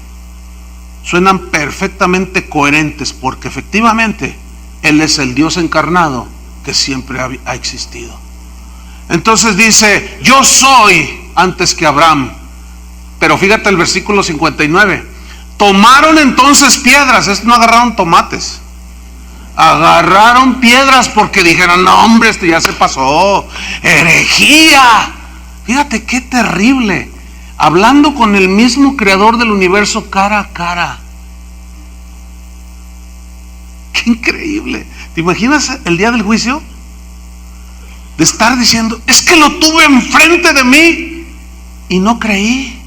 suenan perfectamente coherentes, porque efectivamente Él es el Dios encarnado que siempre ha existido. Entonces dice: yo soy antes que Abraham. Pero fíjate el versículo 59. Tomaron entonces piedras. Estos no agarraron tomates, agarraron piedras porque dijeron: no, hombre, esto ya se pasó, herejía. Fíjate qué terrible, hablando con el mismo creador del universo cara a cara. Qué increíble. ¿Te imaginas el día del juicio? De estar diciendo: es que lo tuve enfrente de mí y no creí.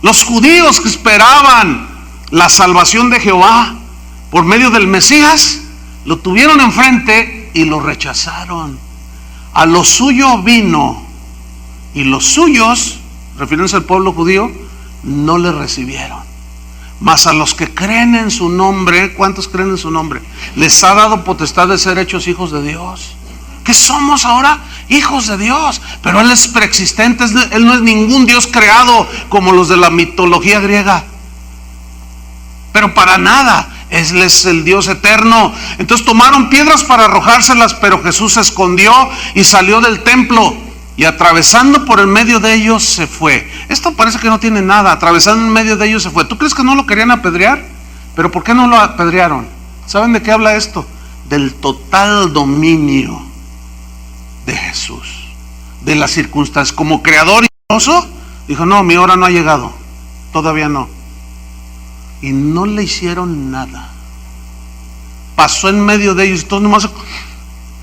Los judíos que esperaban la salvación de Jehová por medio del Mesías, lo tuvieron enfrente y lo rechazaron. A lo suyo vino y los suyos, refiriéndose al pueblo judío, no le recibieron. Mas a los que creen en su nombre, ¿cuántos creen en su nombre? Les ha dado potestad de ser hechos hijos de Dios. ¿Qué somos ahora? Hijos de Dios. Pero Él es preexistente, Él no es ningún Dios creado como los de la mitología griega. Pero para nada, Él es el Dios eterno. Entonces tomaron piedras para arrojárselas, pero Jesús se escondió y salió del templo, y atravesando por el medio de ellos se fue. Esto parece que no tiene nada. Atravesando en medio de ellos se fue. ¿Tú crees que no lo querían apedrear? ¿Pero por qué no lo apedrearon? ¿Saben de qué habla esto? Del total dominio de Jesús, de las circunstancias. Como creador y Dios, dijo: no, mi hora no ha llegado, todavía no. Y no le hicieron nada. Pasó en medio de ellos. Entonces nomás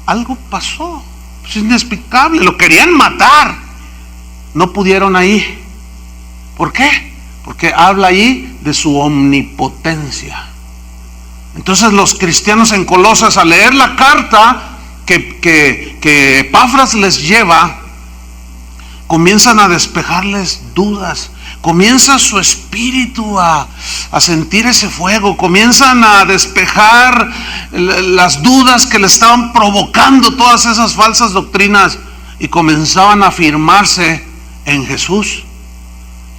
algo pasó. Es inexplicable. Lo querían matar, no pudieron ahí. ¿Por qué? Porque habla ahí de su omnipotencia. Entonces los cristianos en Colosas, al leer la carta que Epafras les lleva, comienzan a despejarles dudas, comienza su espíritu a sentir ese fuego, comienzan a despejar las dudas que le estaban provocando todas esas falsas doctrinas, y comenzaban a afirmarse en Jesús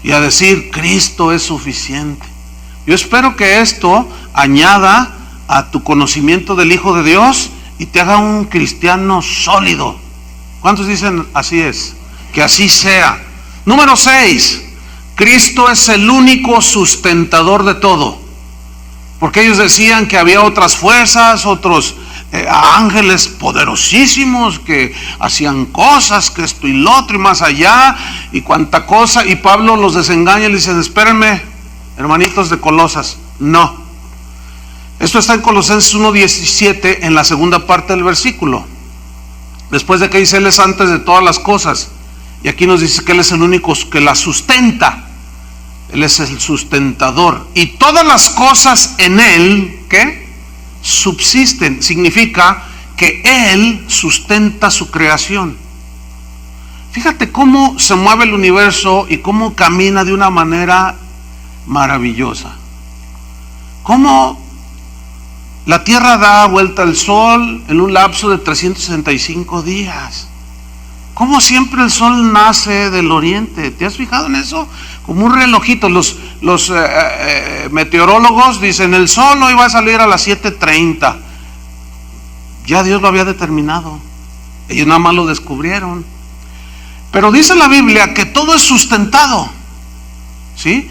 y a decir: Cristo es suficiente. Yo espero que esto añada a tu conocimiento del Hijo de Dios y te haga un cristiano sólido. ¿Cuántos dicen así es? Que así sea. Número 6, Cristo es el único sustentador de todo. Porque ellos decían que había otras fuerzas, otros ángeles poderosísimos que hacían cosas, que esto y lo otro y más allá, y cuánta cosa. Y Pablo los desengaña y les dice: espérenme, hermanitos de Colosas, no. Esto está en Colosenses 1:17, en la segunda parte del versículo. Después de que dice: Él es antes de todas las cosas. Y aquí nos dice que Él es el único que la sustenta. Él es el sustentador. Y todas las cosas en Él, ¿qué? Subsisten. Significa que Él sustenta su creación. Fíjate cómo se mueve el universo y cómo camina de una manera maravillosa. Cómo la Tierra da vuelta al Sol en un lapso de 365 días. Cómo siempre el Sol nace del oriente. ¿Te has fijado en eso? Como un relojito. Los meteorólogos dicen: el Sol hoy va a salir a las 7:30. Ya Dios lo había determinado. Ellos nada más lo descubrieron. Pero dice la Biblia que todo es sustentado, ¿sí?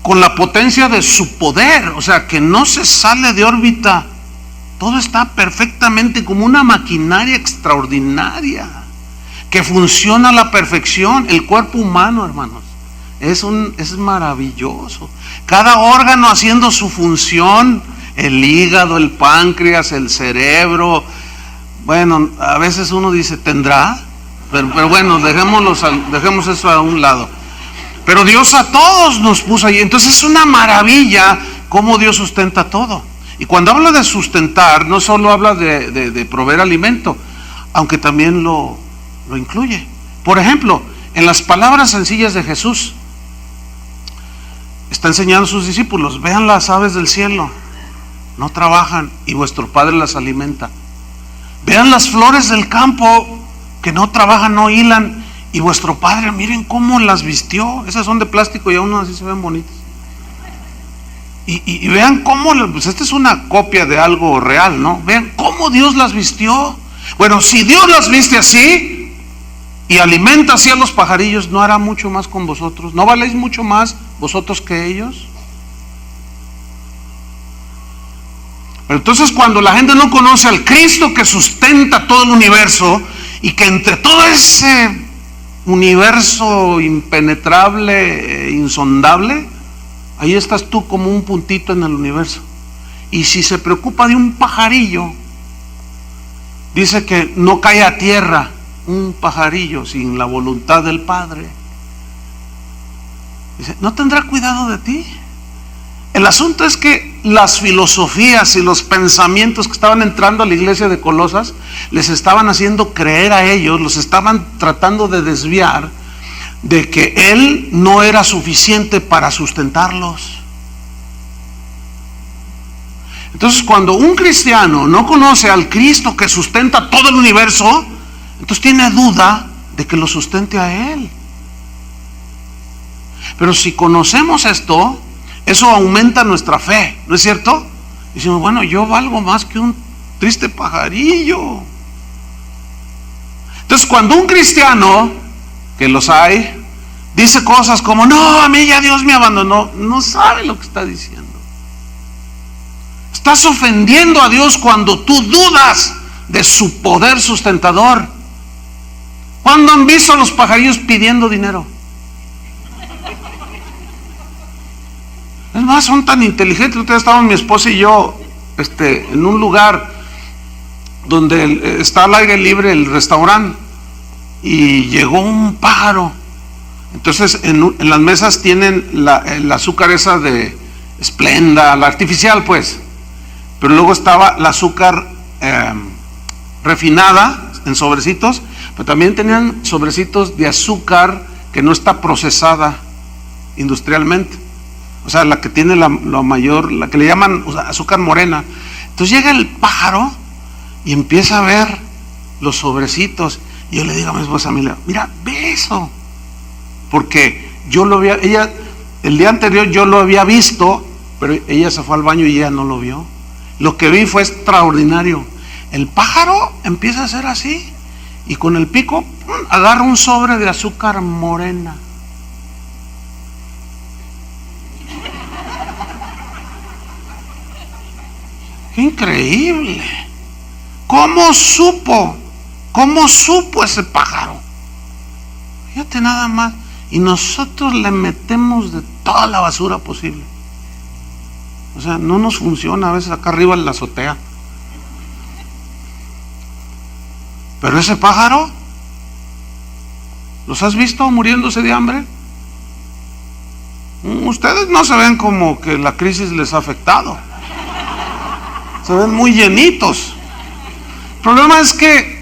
Con la potencia de su poder. O sea, que no se sale de órbita. Todo está perfectamente como una maquinaria extraordinaria que funciona a la perfección. El cuerpo humano, hermanos, es maravilloso. Cada órgano haciendo su función: el hígado, el páncreas, el cerebro. Bueno, a veces uno dice: ¿tendrá? Pero bueno, dejemos eso a un lado. Pero Dios a todos nos puso ahí. Entonces es una maravilla cómo Dios sustenta todo. Y cuando habla de sustentar, no solo habla de proveer alimento, aunque también lo incluye. Por ejemplo, en las palabras sencillas de Jesús, está enseñando a sus discípulos: vean las aves del cielo, no trabajan y vuestro Padre las alimenta. Vean las flores del campo, que no trabajan, no hilan, y vuestro Padre, miren cómo las vistió. Esas son de plástico y aún así se ven bonitas. Y vean cómo, pues esta es una copia de algo real, ¿no? Vean cómo Dios las vistió. Bueno, si Dios las viste así y alimenta así a los pajarillos, ¿no hará mucho más con vosotros? ¿No valéis mucho más vosotros que ellos? Pero entonces, cuando la gente no conoce al Cristo que sustenta todo el universo, y que entre todo ese universo impenetrable e insondable, ahí estás tú como un puntito en el universo. Y si se preocupa de un pajarillo, dice que no cae a tierra un pajarillo sin la voluntad del Padre. Dice: ¿no tendrá cuidado de ti? El asunto es que las filosofías y los pensamientos que estaban entrando a la iglesia de Colosas les estaban haciendo creer a ellos, los estaban tratando de desviar de que Él no era suficiente para sustentarlos. Entonces, cuando un cristiano no conoce al Cristo que sustenta todo el universo, entonces tiene duda de que lo sustente a Él. Pero si conocemos esto, eso aumenta nuestra fe, ¿no es cierto? Decimos: bueno, yo valgo más que un triste pajarillo. Entonces, cuando un cristiano, que los hay, dice cosas como: no, a mí ya Dios me abandonó, no sabe lo que está diciendo. Estás ofendiendo a Dios cuando tú dudas de su poder sustentador. ¿Cuándo han visto a los pajarillos pidiendo dinero? Es más, son tan inteligentes. Ustedes estaban, mi esposa y yo, en un lugar donde está al aire libre el restaurante, y llegó un pájaro. Entonces en las mesas tienen el azúcar esa de Esplenda, la artificial pues, pero luego estaba la azúcar refinada en sobrecitos, pero también tenían sobrecitos de azúcar que no está procesada industrialmente. O sea, la que tiene la mayor, la que le llaman azúcar morena. Entonces llega el pájaro y empieza a ver los sobrecitos. Y yo le digo a mi esposa: mira, ve eso. Porque yo lo había, el día anterior yo lo había visto, pero ella se fue al baño y ella no lo vio. Lo que vi fue extraordinario. El pájaro empieza a hacer así y con el pico agarra un sobre de azúcar morena. ¡Qué increíble! ¿Cómo supo? ¿Cómo supo ese pájaro? Fíjate nada más. Y nosotros le metemos de toda la basura posible. O sea, no nos funciona a veces acá arriba en la azotea. Pero ese pájaro, ¿los has visto muriéndose de hambre? Ustedes no se ven como que la crisis les ha afectado. Se ven muy llenitos. El problema es que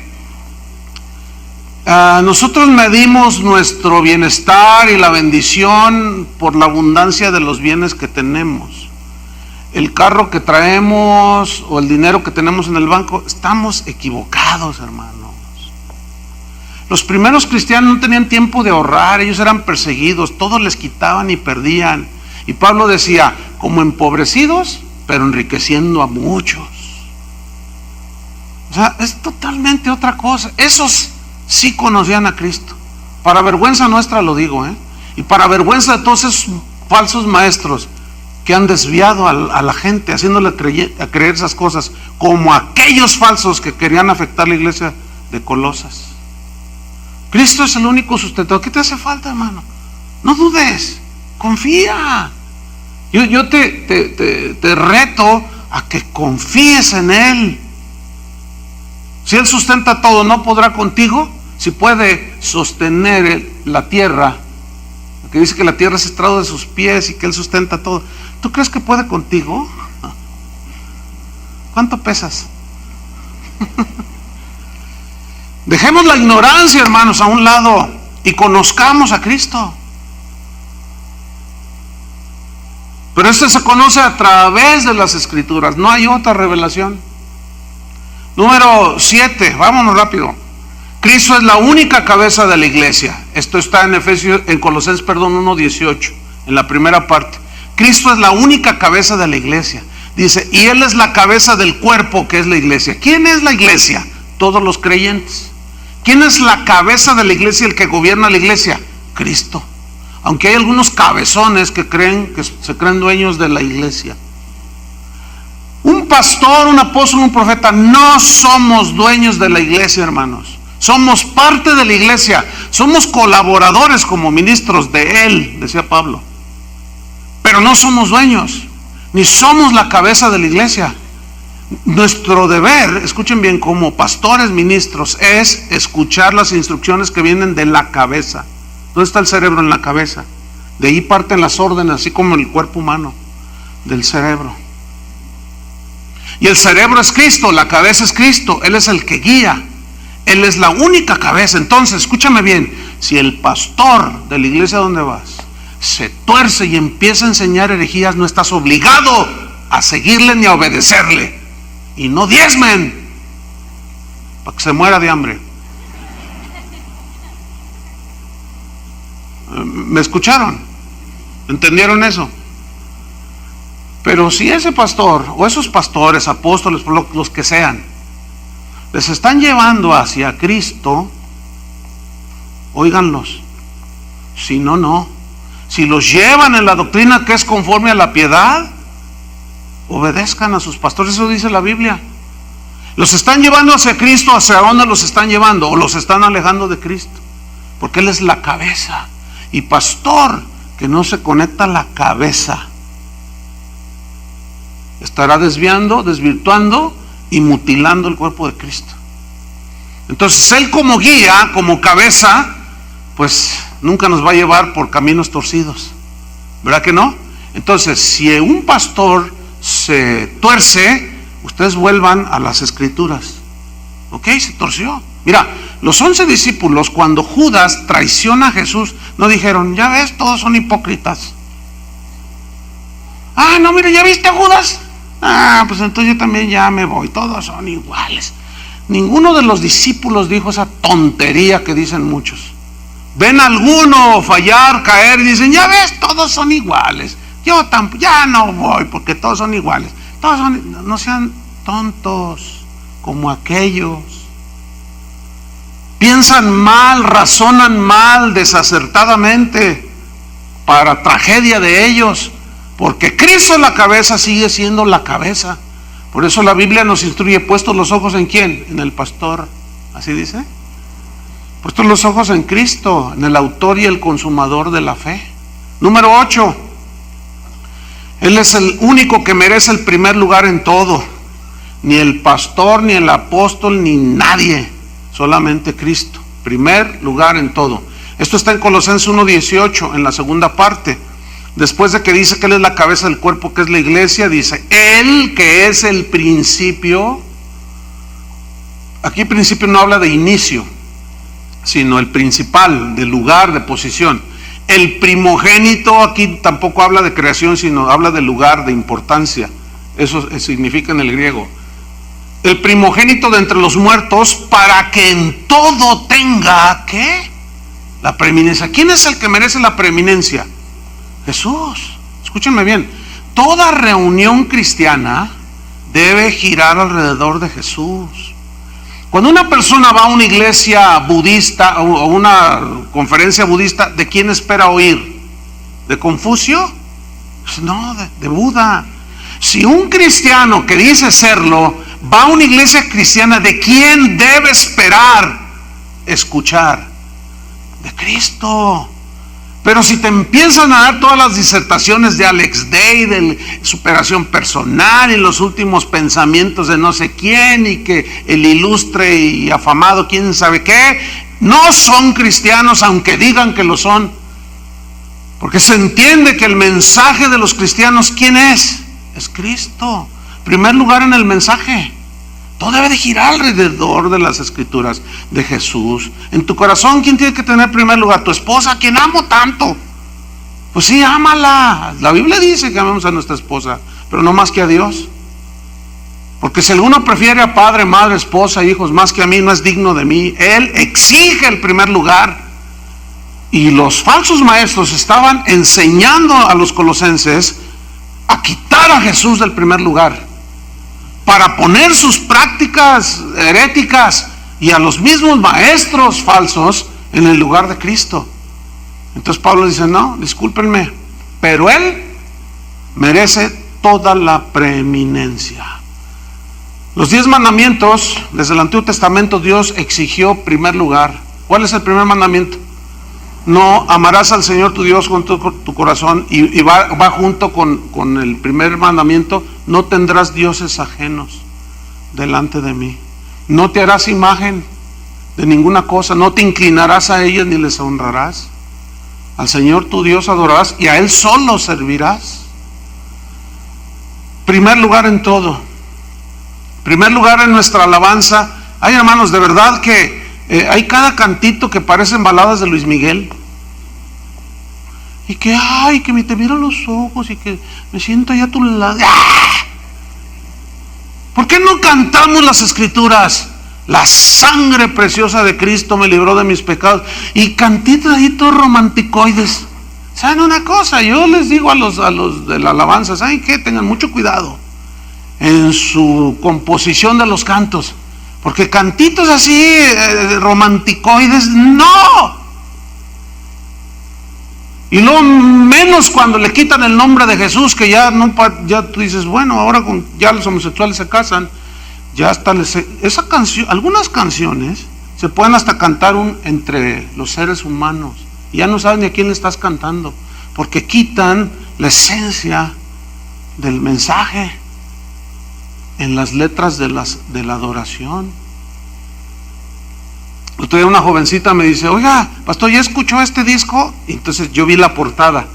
nosotros medimos nuestro bienestar y la bendición por la abundancia de los bienes que tenemos. El carro que traemos o el dinero que tenemos en el banco, estamos equivocados, hermanos. Los primeros cristianos no tenían tiempo de ahorrar, ellos eran perseguidos, todos les quitaban y perdían. Y Pablo decía, como empobrecidos, pero enriqueciendo a muchos. O sea, es totalmente otra cosa. Esos sí conocían a Cristo. Para vergüenza nuestra lo digo, y para vergüenza de todos esos falsos maestros que han desviado a la gente, haciéndole creer esas cosas, como aquellos falsos que querían afectar la iglesia de Colosas. Cristo es el único sustentador. ¿Qué te hace falta, hermano? No dudes, confía. Yo te reto a que confíes en Él. Si Él sustenta todo, ¿no podrá contigo? Si puede sostener la tierra, que dice que la tierra es estrado de sus pies y que Él sustenta todo, ¿tú crees que puede contigo? ¿Cuánto pesas? Dejemos la ignorancia, hermanos, a un lado y conozcamos a Cristo. Pero este se conoce a través de las Escrituras, no hay otra revelación. Número 7, vámonos rápido. Cristo es la única cabeza de la iglesia. Esto está en Colosenses 1:18, en la primera parte. Cristo es la única cabeza de la iglesia. Dice, y Él es la cabeza del cuerpo que es la iglesia. ¿Quién es la iglesia? Todos los creyentes. ¿Quién es la cabeza de la iglesia, el que gobierna la iglesia? Cristo. Aunque hay algunos cabezones que se creen dueños de la iglesia. Un pastor, un apóstol, un profeta, no somos dueños de la iglesia, hermanos. Somos parte de la iglesia. Somos colaboradores como ministros de Él, decía Pablo. Pero no somos dueños, ni somos la cabeza de la iglesia. Nuestro deber, escuchen bien, como pastores, ministros, es escuchar las instrucciones que vienen de la cabeza. ¿Dónde está el cerebro? En la cabeza. De ahí parten las órdenes, así como el cuerpo humano, del cerebro. Y el cerebro es Cristo, la cabeza es Cristo. Él es el que guía. Él es la única cabeza. Entonces, escúchame bien, si el pastor de la iglesia donde vas se tuerce y empieza a enseñar herejías, no estás obligado a seguirle ni a obedecerle. Y no diezmen para que se muera de hambre. ¿Me escucharon? ¿Entendieron eso? Pero si ese pastor o esos pastores, apóstoles, los que sean, les están llevando hacia Cristo, óiganlos. Si no, no. Si los llevan en la doctrina que es conforme a la piedad, obedezcan a sus pastores. Eso dice la Biblia. Los están llevando hacia Cristo. ¿Hacia dónde los están llevando? O los están alejando de Cristo, porque Él es la cabeza. Y pastor que no se conecta a la cabeza estará desviando, desvirtuando y mutilando el cuerpo de Cristo. Entonces Él como guía, como cabeza, pues nunca nos va a llevar por caminos torcidos, ¿verdad que no? Entonces, si un pastor se tuerce, ustedes vuelvan a las Escrituras. Ok, se torció. Mira, los 11 discípulos, cuando Judas traiciona a Jesús, no dijeron, ya ves, todos son hipócritas. Ah, no, mira, ¿ya viste a Judas? Ah, pues entonces yo también ya me voy, todos son iguales. Ninguno de los discípulos dijo esa tontería que dicen muchos. Ven a alguno fallar, caer y dicen, ya ves, todos son iguales. Yo tampoco, ya no voy porque todos son iguales. No sean tontos como aquellos. Piensan mal, razonan mal, desacertadamente, para tragedia de ellos, porque Cristo es la cabeza, sigue siendo la cabeza. Por eso la Biblia nos instruye: puestos los ojos en ¿quién? En el pastor. ¿Así dice? Puestos los ojos en Cristo, en el autor y el consumador de la fe. Número 8. Él es el único que merece el primer lugar en todo. Ni el pastor, ni el apóstol, ni nadie. Solamente Cristo. Primer lugar en todo. Esto está en Colosenses 1:18, en la segunda parte. Después de que dice que Él es la cabeza del cuerpo, que es la iglesia, dice: Él que es el principio. Aquí principio no habla de inicio, sino el principal, de lugar, de posición. El primogénito aquí tampoco habla de creación, sino habla de lugar, de importancia. Eso significa en el griego. El primogénito de entre los muertos, para que en todo tenga, ¿qué? La preeminencia. ¿Quién es el que merece la preeminencia? Jesús. Escúchenme bien. Toda reunión cristiana debe girar alrededor de Jesús. Cuando una persona va a una iglesia budista o una conferencia budista, ¿de quién espera oír? ¿De Confucio? No, de Buda. Si un cristiano que dice serlo va a una iglesia cristiana, ¿de quién debe esperar escuchar? De Cristo. Pero si te empiezan a dar todas las disertaciones de Alex Day, de superación personal y los últimos pensamientos de no sé quién, y que el ilustre y afamado quién sabe qué, no son cristianos aunque digan que lo son. Porque se entiende que el mensaje de los cristianos, ¿quién es? Es Cristo. Primer lugar en el mensaje. Todo debe de girar alrededor de las escrituras de Jesús. En tu corazón, ¿quién tiene que tener primer lugar? Tu esposa, a quien amo tanto. Pues sí, ámala. La Biblia dice que amamos a nuestra esposa, pero no más que a Dios. Porque si alguno prefiere a padre, madre, esposa, hijos más que a mí, no es digno de mí. Él exige el primer lugar. Y los falsos maestros estaban enseñando a los colosenses a quitar a Jesús del primer lugar, para poner sus prácticas heréticas y a los mismos maestros falsos en el lugar de Cristo. Entonces Pablo dice: no, discúlpenme, pero Él merece toda la preeminencia. Los 10 mandamientos, desde el Antiguo Testamento, Dios exigió primer lugar. ¿Cuál es el primer mandamiento? No, amarás al Señor tu Dios con todo tu corazón, y va junto con el primer mandamiento: no tendrás dioses ajenos delante de mí. No te harás imagen de ninguna cosa, no te inclinarás a ellas ni les honrarás. Al Señor tu Dios adorarás y a Él solo servirás. Primer lugar en todo. Primer lugar en nuestra alabanza. Ay, hermanos, de verdad que hay cada cantito que parecen baladas de Luis Miguel. Y que, ay, que me te miro los ojos y que me siento allá a tu lado. ¡Ah! ¿Por qué no cantamos las escrituras? La sangre preciosa de Cristo me libró de mis pecados. Y cantitos ahí todos romanticoides. ¿Saben una cosa? Yo les digo a los de la alabanza: ¿saben qué? Tengan mucho cuidado en su composición de los cantos. Porque cantitos así romanticoides, no. Y luego menos cuando le quitan el nombre de Jesús, que ya no, ya tú dices, bueno, ahora ya los homosexuales se casan, ya hasta esa canción, algunas canciones se pueden hasta cantar entre los seres humanos, y ya no sabes ni a quién le estás cantando, porque quitan la esencia del mensaje en las letras de la adoración. Otro día una jovencita me dice: oiga, pastor, ¿ya escuchó este disco? Y entonces yo vi la portada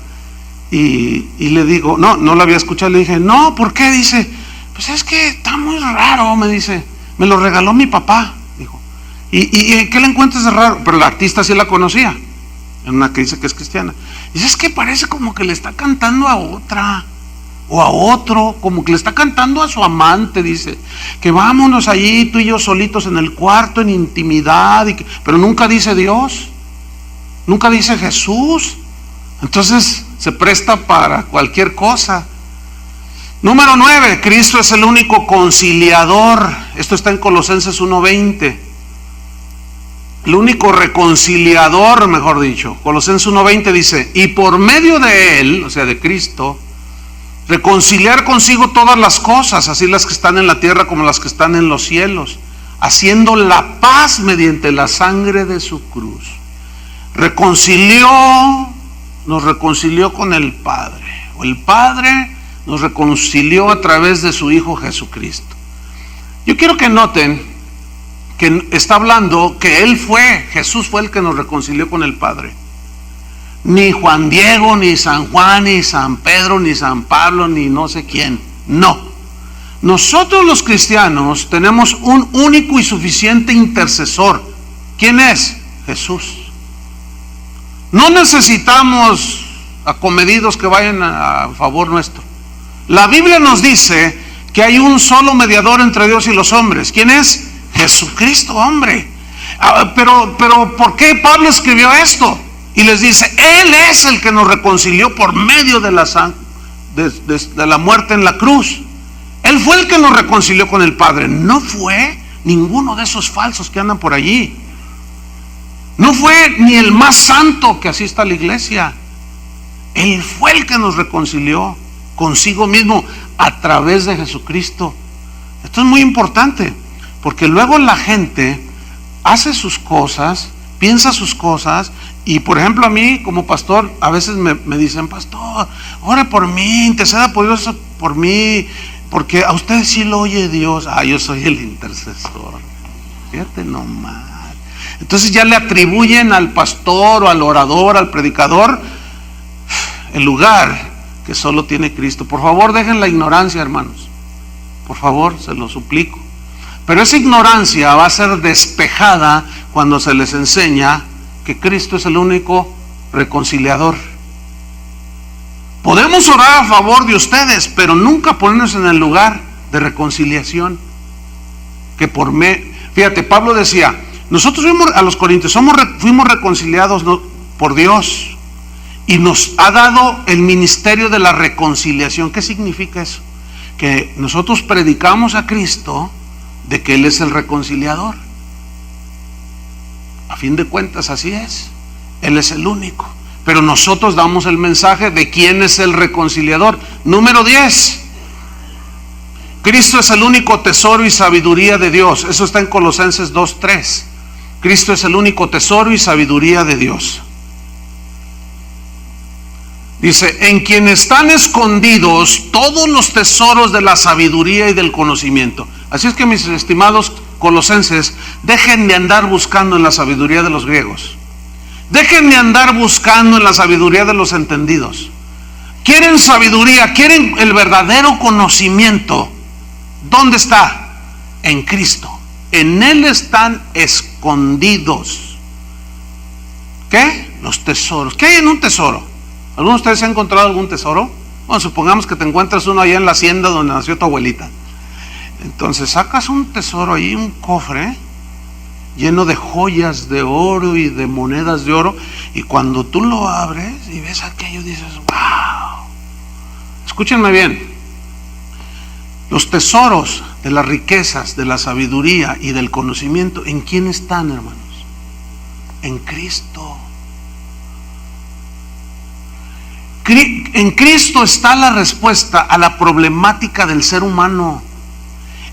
y le digo, no la había escuchado. Le dije, no, ¿por qué? Dice, pues es que está muy raro, me dice, me lo regaló mi papá, dijo. ¿Y qué le encuentras de raro? Pero la artista sí la conocía, en una que dice que es cristiana. Dice, es que parece como que le está cantando a otra o a otro, como que le está cantando a su amante. Dice, que vámonos allí tú y yo solitos en el cuarto, en intimidad, pero nunca dice Dios, nunca dice Jesús. Entonces se presta para cualquier cosa. Número 9, Cristo es el único conciliador. Esto está en Colosenses 1:20. El único reconciliador, mejor dicho. Colosenses 1:20 dice: y por medio de él, o sea, de Cristo, reconciliar consigo todas las cosas, así las que están en la tierra como las que están en los cielos, haciendo la paz mediante la sangre de su cruz. Nos reconcilió con el Padre, o el Padre nos reconcilió a través de su Hijo Jesucristo. Yo quiero que noten que está hablando que Jesús fue el que nos reconcilió con el Padre. Ni Juan Diego, ni San Juan, ni San Pedro, ni San Pablo, ni no sé quién. No. Nosotros los cristianos tenemos un único y suficiente intercesor. ¿Quién es? Jesús. No necesitamos acomedidos que vayan a favor nuestro. La Biblia nos dice que hay un solo mediador entre Dios y los hombres. ¿Quién es? Jesucristo, hombre. Pero ¿por qué Pablo escribió esto? Y les dice, Él es el que nos reconcilió por medio de la muerte en la cruz. Él fue el que nos reconcilió con el Padre. No fue ninguno de esos falsos que andan por allí. No fue ni el más santo que asista a la iglesia. Él fue el que nos reconcilió consigo mismo a través de Jesucristo. Esto es muy importante, porque luego la gente hace sus cosas, piensa sus cosas, y por ejemplo a mí como pastor a veces me dicen: pastor, ore por mí, interceda por Dios por mí, porque a usted sí lo oye Dios. Yo soy el intercesor. Fíjate nomás. Entonces ya le atribuyen al pastor o al orador, al predicador, el lugar que solo tiene Cristo. Por favor, dejen la ignorancia, hermanos. Por favor, se lo suplico. Pero esa ignorancia va a ser despejada cuando se les enseña que Cristo es el único reconciliador. Podemos orar a favor de ustedes, pero nunca ponernos en el lugar de reconciliación. Fíjate, Pablo decía: nosotros a los Corintios fuimos reconciliados por Dios, y nos ha dado el ministerio de la reconciliación. ¿Qué significa eso? Que nosotros predicamos a Cristo de que Él es el reconciliador. A fin de cuentas así es. Él es el único. Pero nosotros damos el mensaje de quién es el reconciliador. Número 10. Cristo es el único tesoro y sabiduría de Dios. Eso está en Colosenses 2:3. Cristo es el único tesoro y sabiduría de Dios. Dice: en quien están escondidos todos los tesoros de la sabiduría y del conocimiento. Así es que, mis estimados colosenses, dejen de andar buscando en la sabiduría de los griegos. Dejen de andar buscando en la sabiduría de los entendidos. Quieren sabiduría, quieren el verdadero conocimiento. ¿Dónde está? En Cristo. En Él están escondidos. ¿Qué? Los tesoros. ¿Qué hay en un tesoro? ¿Alguno de ustedes ha encontrado algún tesoro? Bueno, supongamos que te encuentras uno allá en la hacienda donde nació tu abuelita. Entonces sacas un tesoro ahí, un cofre lleno de joyas de oro y de monedas de oro, y cuando tú lo abres y ves aquello, dices: wow. Escúchenme bien. Los tesoros de las riquezas, de la sabiduría y del conocimiento, ¿en quién están, hermanos? En Cristo. En Cristo está la respuesta a la problemática del ser humano.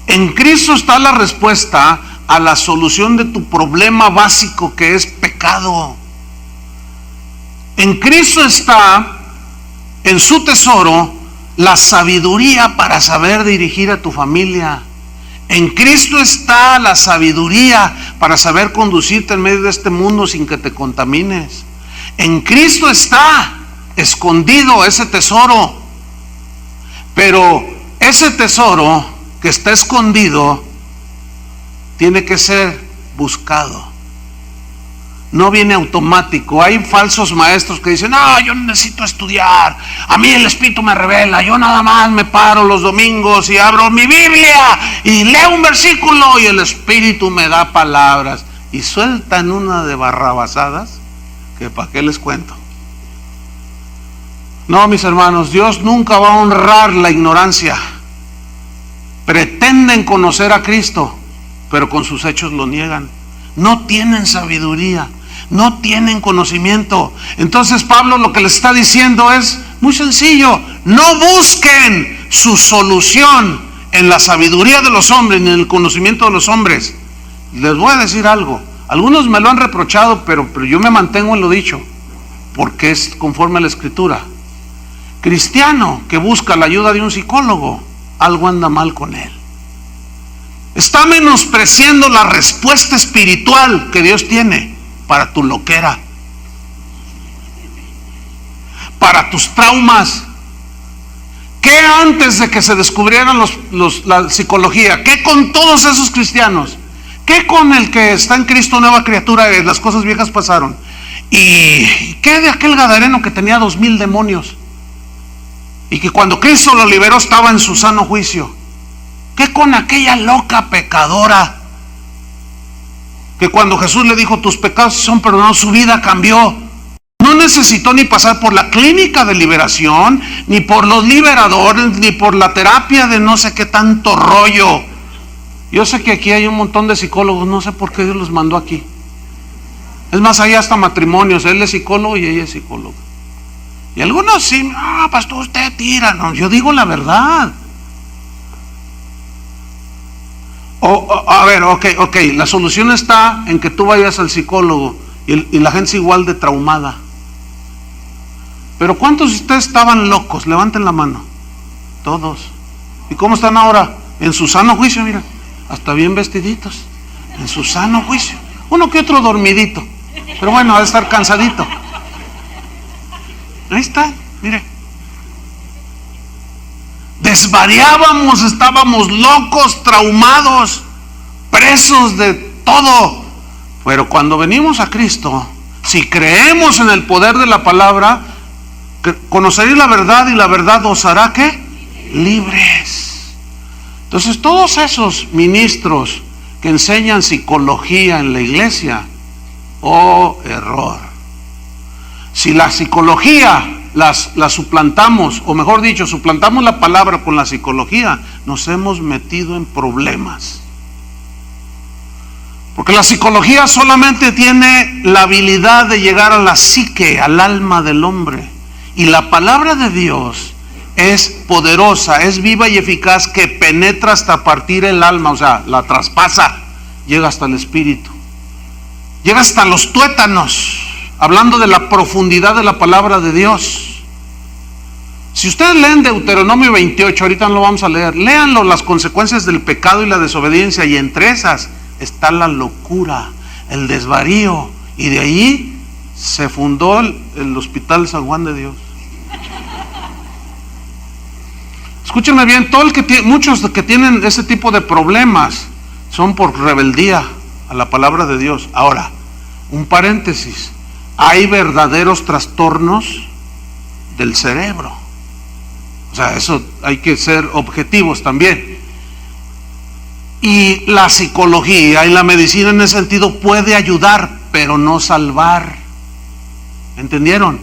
En Cristo está la respuesta a la solución de tu problema básico, que es pecado. En Cristo está, en su tesoro, la sabiduría para saber dirigir a tu familia. En Cristo está la sabiduría para saber conducirte en medio de este mundo sin que te contamines. En Cristo está escondido ese tesoro. Pero ese tesoro que está escondido tiene que ser buscado. No viene automático. Hay falsos maestros que dicen: no, yo necesito estudiar, a mí el Espíritu me revela, yo nada más me paro los domingos y abro mi Biblia y leo un versículo y el Espíritu me da palabras, y sueltan una de barrabasadas que para qué les cuento. No, mis hermanos, Dios nunca va a honrar la ignorancia. Pretenden conocer a Cristo, pero con sus hechos lo niegan. No tienen sabiduría, no tienen conocimiento. Entonces Pablo lo que les está diciendo es muy sencillo: no busquen su solución en la sabiduría de los hombres ni en el conocimiento de los hombres. Les voy a decir algo. Algunos me lo han reprochado, pero yo me mantengo en lo dicho, porque es conforme a la Escritura. Cristiano que busca la ayuda de un psicólogo, algo anda mal con él. Está menospreciando la respuesta espiritual que Dios tiene para tu loquera, para tus traumas. ¿Qué antes de que se descubrieran la psicología? ¿Qué con todos esos cristianos? ¿Qué con el que está en Cristo nueva criatura? Las cosas viejas pasaron. ¿Y qué de aquel gadareno que tenía 2000 demonios? Y que cuando Cristo lo liberó estaba en su sano juicio. ¿Qué con aquella loca pecadora que cuando Jesús le dijo tus pecados son perdonados, su vida cambió? No necesitó ni pasar por la clínica de liberación, ni por los liberadores, ni por la terapia de no sé qué tanto rollo. Yo sé que aquí hay un montón de psicólogos, no sé por qué Dios los mandó aquí. Es más, hay hasta matrimonios, él es psicólogo y ella es psicóloga. Y algunos sí, pastor, usted tira. No, yo digo la verdad. A ver, ok, la solución está en que tú vayas al psicólogo y la gente es igual de traumada. Pero ¿cuántos de ustedes estaban locos? Levanten la mano. Todos. ¿Y cómo están ahora? En su sano juicio, mira, hasta bien vestiditos, en su sano juicio. Uno que otro dormidito, pero bueno, ha de estar cansadito. Ahí está, mire. Desvariábamos, estábamos locos, traumados, presos de todo. Pero cuando venimos a Cristo, si creemos en el poder de la palabra, conoceréis la verdad y la verdad os hará ¿qué? Libres. Entonces todos esos ministros que enseñan psicología en la iglesia, error. Si la psicología la suplantamos, o mejor dicho, suplantamos la palabra con la psicología, nos hemos metido en problemas. Porque la psicología solamente tiene la habilidad de llegar a la psique, al alma del hombre. Y la palabra de Dios es poderosa, es viva y eficaz, que penetra hasta partir el alma, o sea, la traspasa, llega hasta el espíritu, llega hasta los tuétanos, hablando de la profundidad de la palabra de Dios. Si ustedes leen Deuteronomio 28, ahorita no lo vamos a leer, léanlo, las consecuencias del pecado y la desobediencia, y entre esas está la locura, el desvarío, y de ahí se fundó el Hospital San Juan de Dios. Escúchenme bien, muchos que tienen ese tipo de problemas son por rebeldía a la palabra de Dios. Ahora, un paréntesis, hay verdaderos trastornos del cerebro. O sea, eso hay que ser objetivos también. Y la psicología y la medicina en ese sentido puede ayudar, pero no salvar. ¿Entendieron?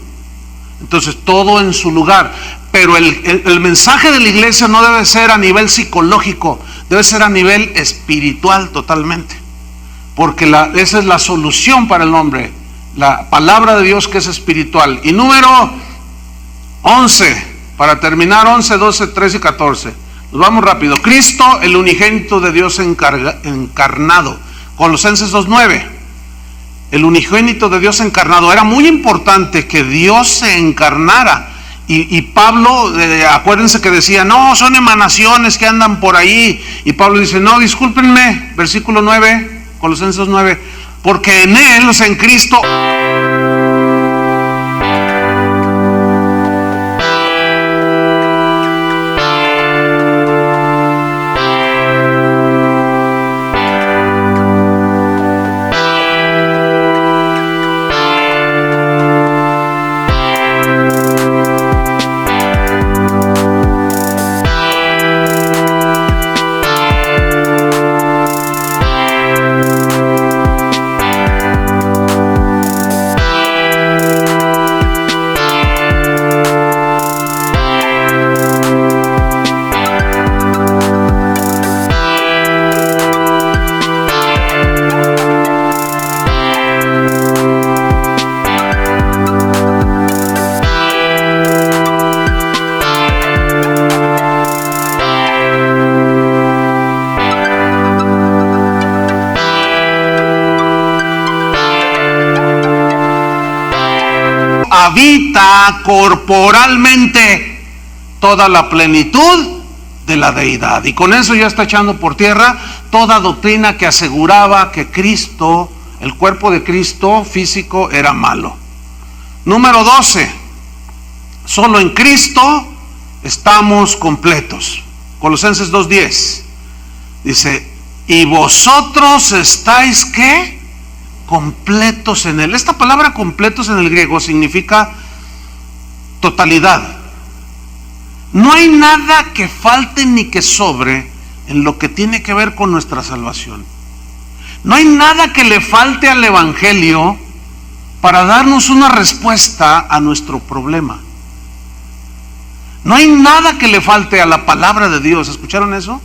Entonces todo en su lugar. Pero el mensaje de la iglesia no debe ser a nivel psicológico, debe ser a nivel espiritual totalmente. Porque esa es la solución para el hombre, la palabra de Dios que es espiritual. Y número 11, para terminar, 11, 12, 13 y 14. Nos vamos rápido. Cristo, el unigénito de Dios encarnado. Colosenses 2:9. El unigénito de Dios encarnado. Era muy importante que Dios se encarnara. Y Pablo, acuérdense que decía, no, son emanaciones que andan por ahí. Y Pablo dice, no, discúlpenme, versículo 9, Colosenses 9, porque en él, o sea, en Cristo... habita corporalmente toda la plenitud de la deidad. Y con eso ya está echando por tierra toda doctrina que aseguraba que Cristo, el cuerpo de Cristo físico, era malo. Número 12. Solo en Cristo estamos completos. Colosenses 2:10 dice: y vosotros estáis ¿qué? Completos en Él. Esta palabra completos en el griego significa totalidad. No hay nada que falte ni que sobre en lo que tiene que ver con nuestra salvación. No hay nada que le falte al Evangelio para darnos una respuesta a nuestro problema. No hay nada que le falte a la palabra de Dios. ¿Escucharon eso?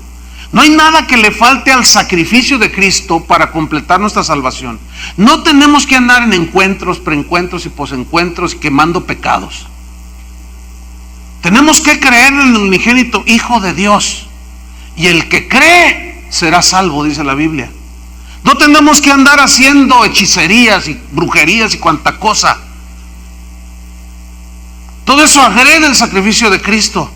No hay nada que le falte al sacrificio de Cristo para completar nuestra salvación. No tenemos que andar en encuentros, preencuentros y posencuentros y quemando pecados. Tenemos que creer en el unigénito Hijo de Dios. Y el que cree será salvo, dice la Biblia. No tenemos que andar haciendo hechicerías y brujerías y cuanta cosa. Todo eso agrede el sacrificio de Cristo.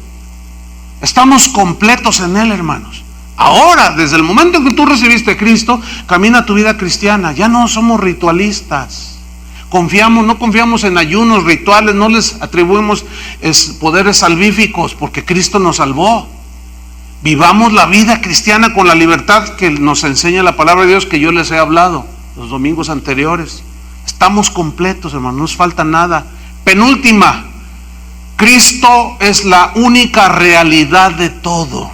Estamos completos en Él, hermanos. Ahora, desde el momento en que tú recibiste a Cristo, camina tu vida cristiana. Ya no somos ritualistas. No confiamos en ayunos, rituales, no les atribuimos poderes salvíficos, porque Cristo nos salvó. Vivamos la vida cristiana con la libertad que nos enseña la palabra de Dios, que yo les he hablado los domingos anteriores. Estamos completos, hermanos, no nos falta nada. Penúltima: Cristo es la única realidad de todo.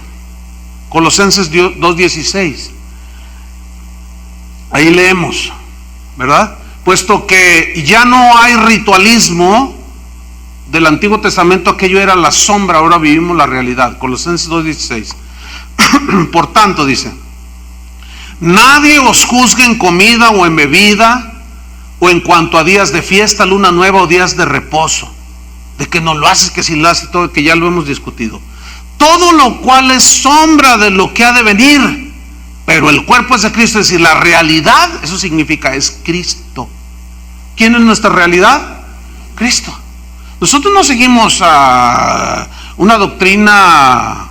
Colosenses 2:16. Ahí leemos, ¿verdad? Puesto que ya no hay ritualismo del Antiguo Testamento, aquello era la sombra, ahora vivimos la realidad. Colosenses 2:16. Por tanto, dice: nadie os juzgue en comida o en bebida, o en cuanto a días de fiesta, luna nueva o días de reposo. De que no lo haces, que si lo haces, todo, que ya lo hemos discutido. Todo lo cual es sombra de lo que ha de venir, pero el cuerpo es de Cristo. Es decir, la realidad, eso significa, es Cristo. ¿Quién es nuestra realidad? Cristo. Nosotros no seguimos a una doctrina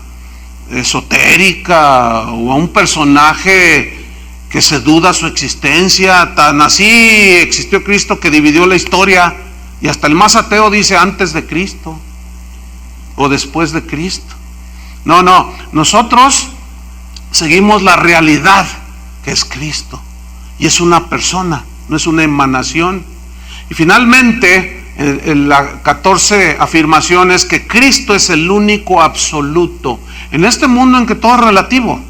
esotérica o a un personaje que se duda su existencia. Tan así existió Cristo que dividió la historia, y hasta el más ateo dice antes de Cristo o después de Cristo. No, nosotros seguimos la realidad que es Cristo, y es una persona, no es una emanación. Y finalmente, en la 14 afirmación es que Cristo es el único absoluto. En este mundo en que todo es relativo,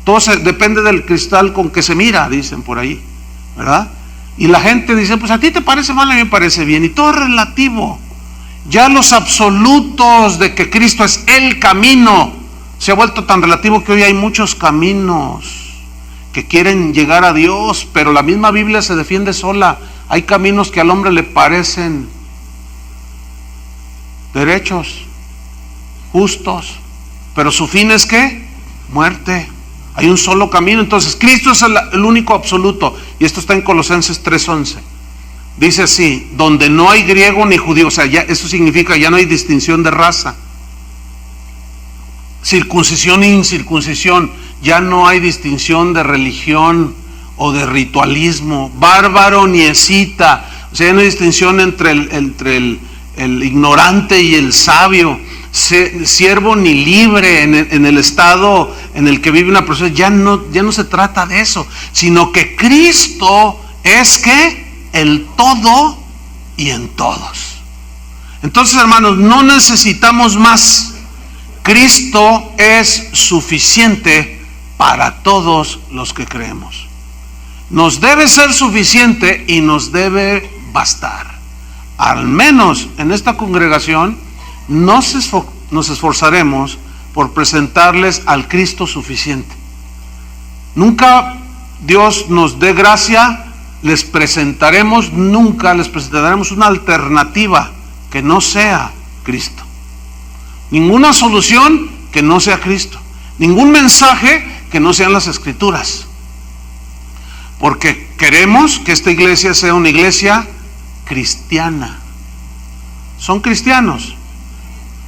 todo depende del cristal con que se mira, dicen por ahí, ¿verdad? Y la gente dice, pues a ti te parece mal, a mí me parece bien, y todo es relativo. Ya los absolutos de que Cristo es el camino se ha vuelto tan relativo que hoy hay muchos caminos que quieren llegar a Dios, pero la misma Biblia se defiende sola. Hay caminos que al hombre le parecen derechos, justos, pero su fin es ¿qué? Muerte. Hay un solo camino. Entonces Cristo es el único absoluto, y esto está en Colosenses 3:11. Dice así: donde no hay griego ni judío. O sea, ya, eso significa ya no hay distinción de raza, circuncisión e incircuncisión, ya no hay distinción de religión o de ritualismo, bárbaro ni escita. O sea, ya no hay distinción entre el ignorante y el sabio, siervo ni libre en el estado en el que vive una persona. Ya no se trata de eso, sino que Cristo es ¿qué? El todo y en todos. Entonces, hermanos, no necesitamos más. Cristo es suficiente para todos los que creemos. Nos debe ser suficiente y nos debe bastar. Al menos en esta congregación nos esforzaremos por presentarles al Cristo suficiente. Nunca Dios nos dé gracia, nunca les presentaremos una alternativa que no sea Cristo. Ninguna solución que no sea Cristo. Ningún mensaje que no sean las Escrituras. Porque queremos que esta iglesia sea una iglesia cristiana. son cristianos,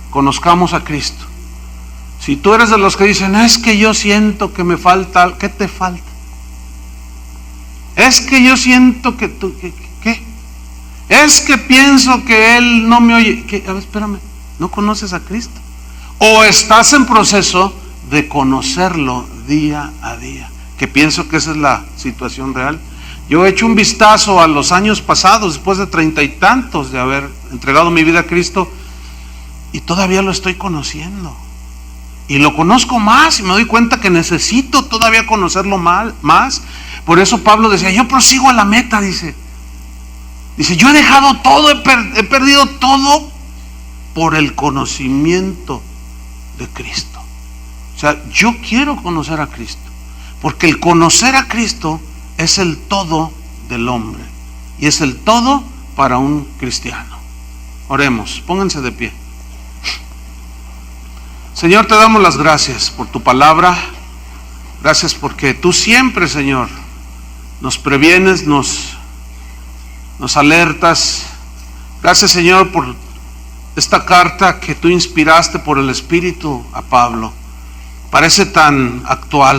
conozcamos a Cristo. Si tú eres de los que dicen, es que yo siento que me falta, ¿qué te falta? Es que yo siento que tú, ¿qué? Es que pienso que Él no me oye. ¿Qué? A ver, espérame, ¿no conoces a Cristo? O estás en proceso de conocerlo día a día, que pienso que esa es la situación real. Yo he hecho un vistazo a los años pasados, después de 30 y tantos de haber entregado mi vida a Cristo, y todavía lo estoy conociendo. Y lo conozco más y me doy cuenta que necesito todavía conocerlo más. Por eso Pablo decía, yo prosigo a la meta, dice, yo he dejado todo, he perdido todo por el conocimiento de Cristo. O sea, yo quiero conocer a Cristo, porque el conocer a Cristo es el todo del hombre y es el todo para un cristiano. Oremos, pónganse de pie. Señor, te damos las gracias por tu palabra. Gracias porque tú siempre, Señor, nos previenes, nos alertas. Gracias, Señor, por esta carta que tú inspiraste por el Espíritu a Pablo. Parece tan actual.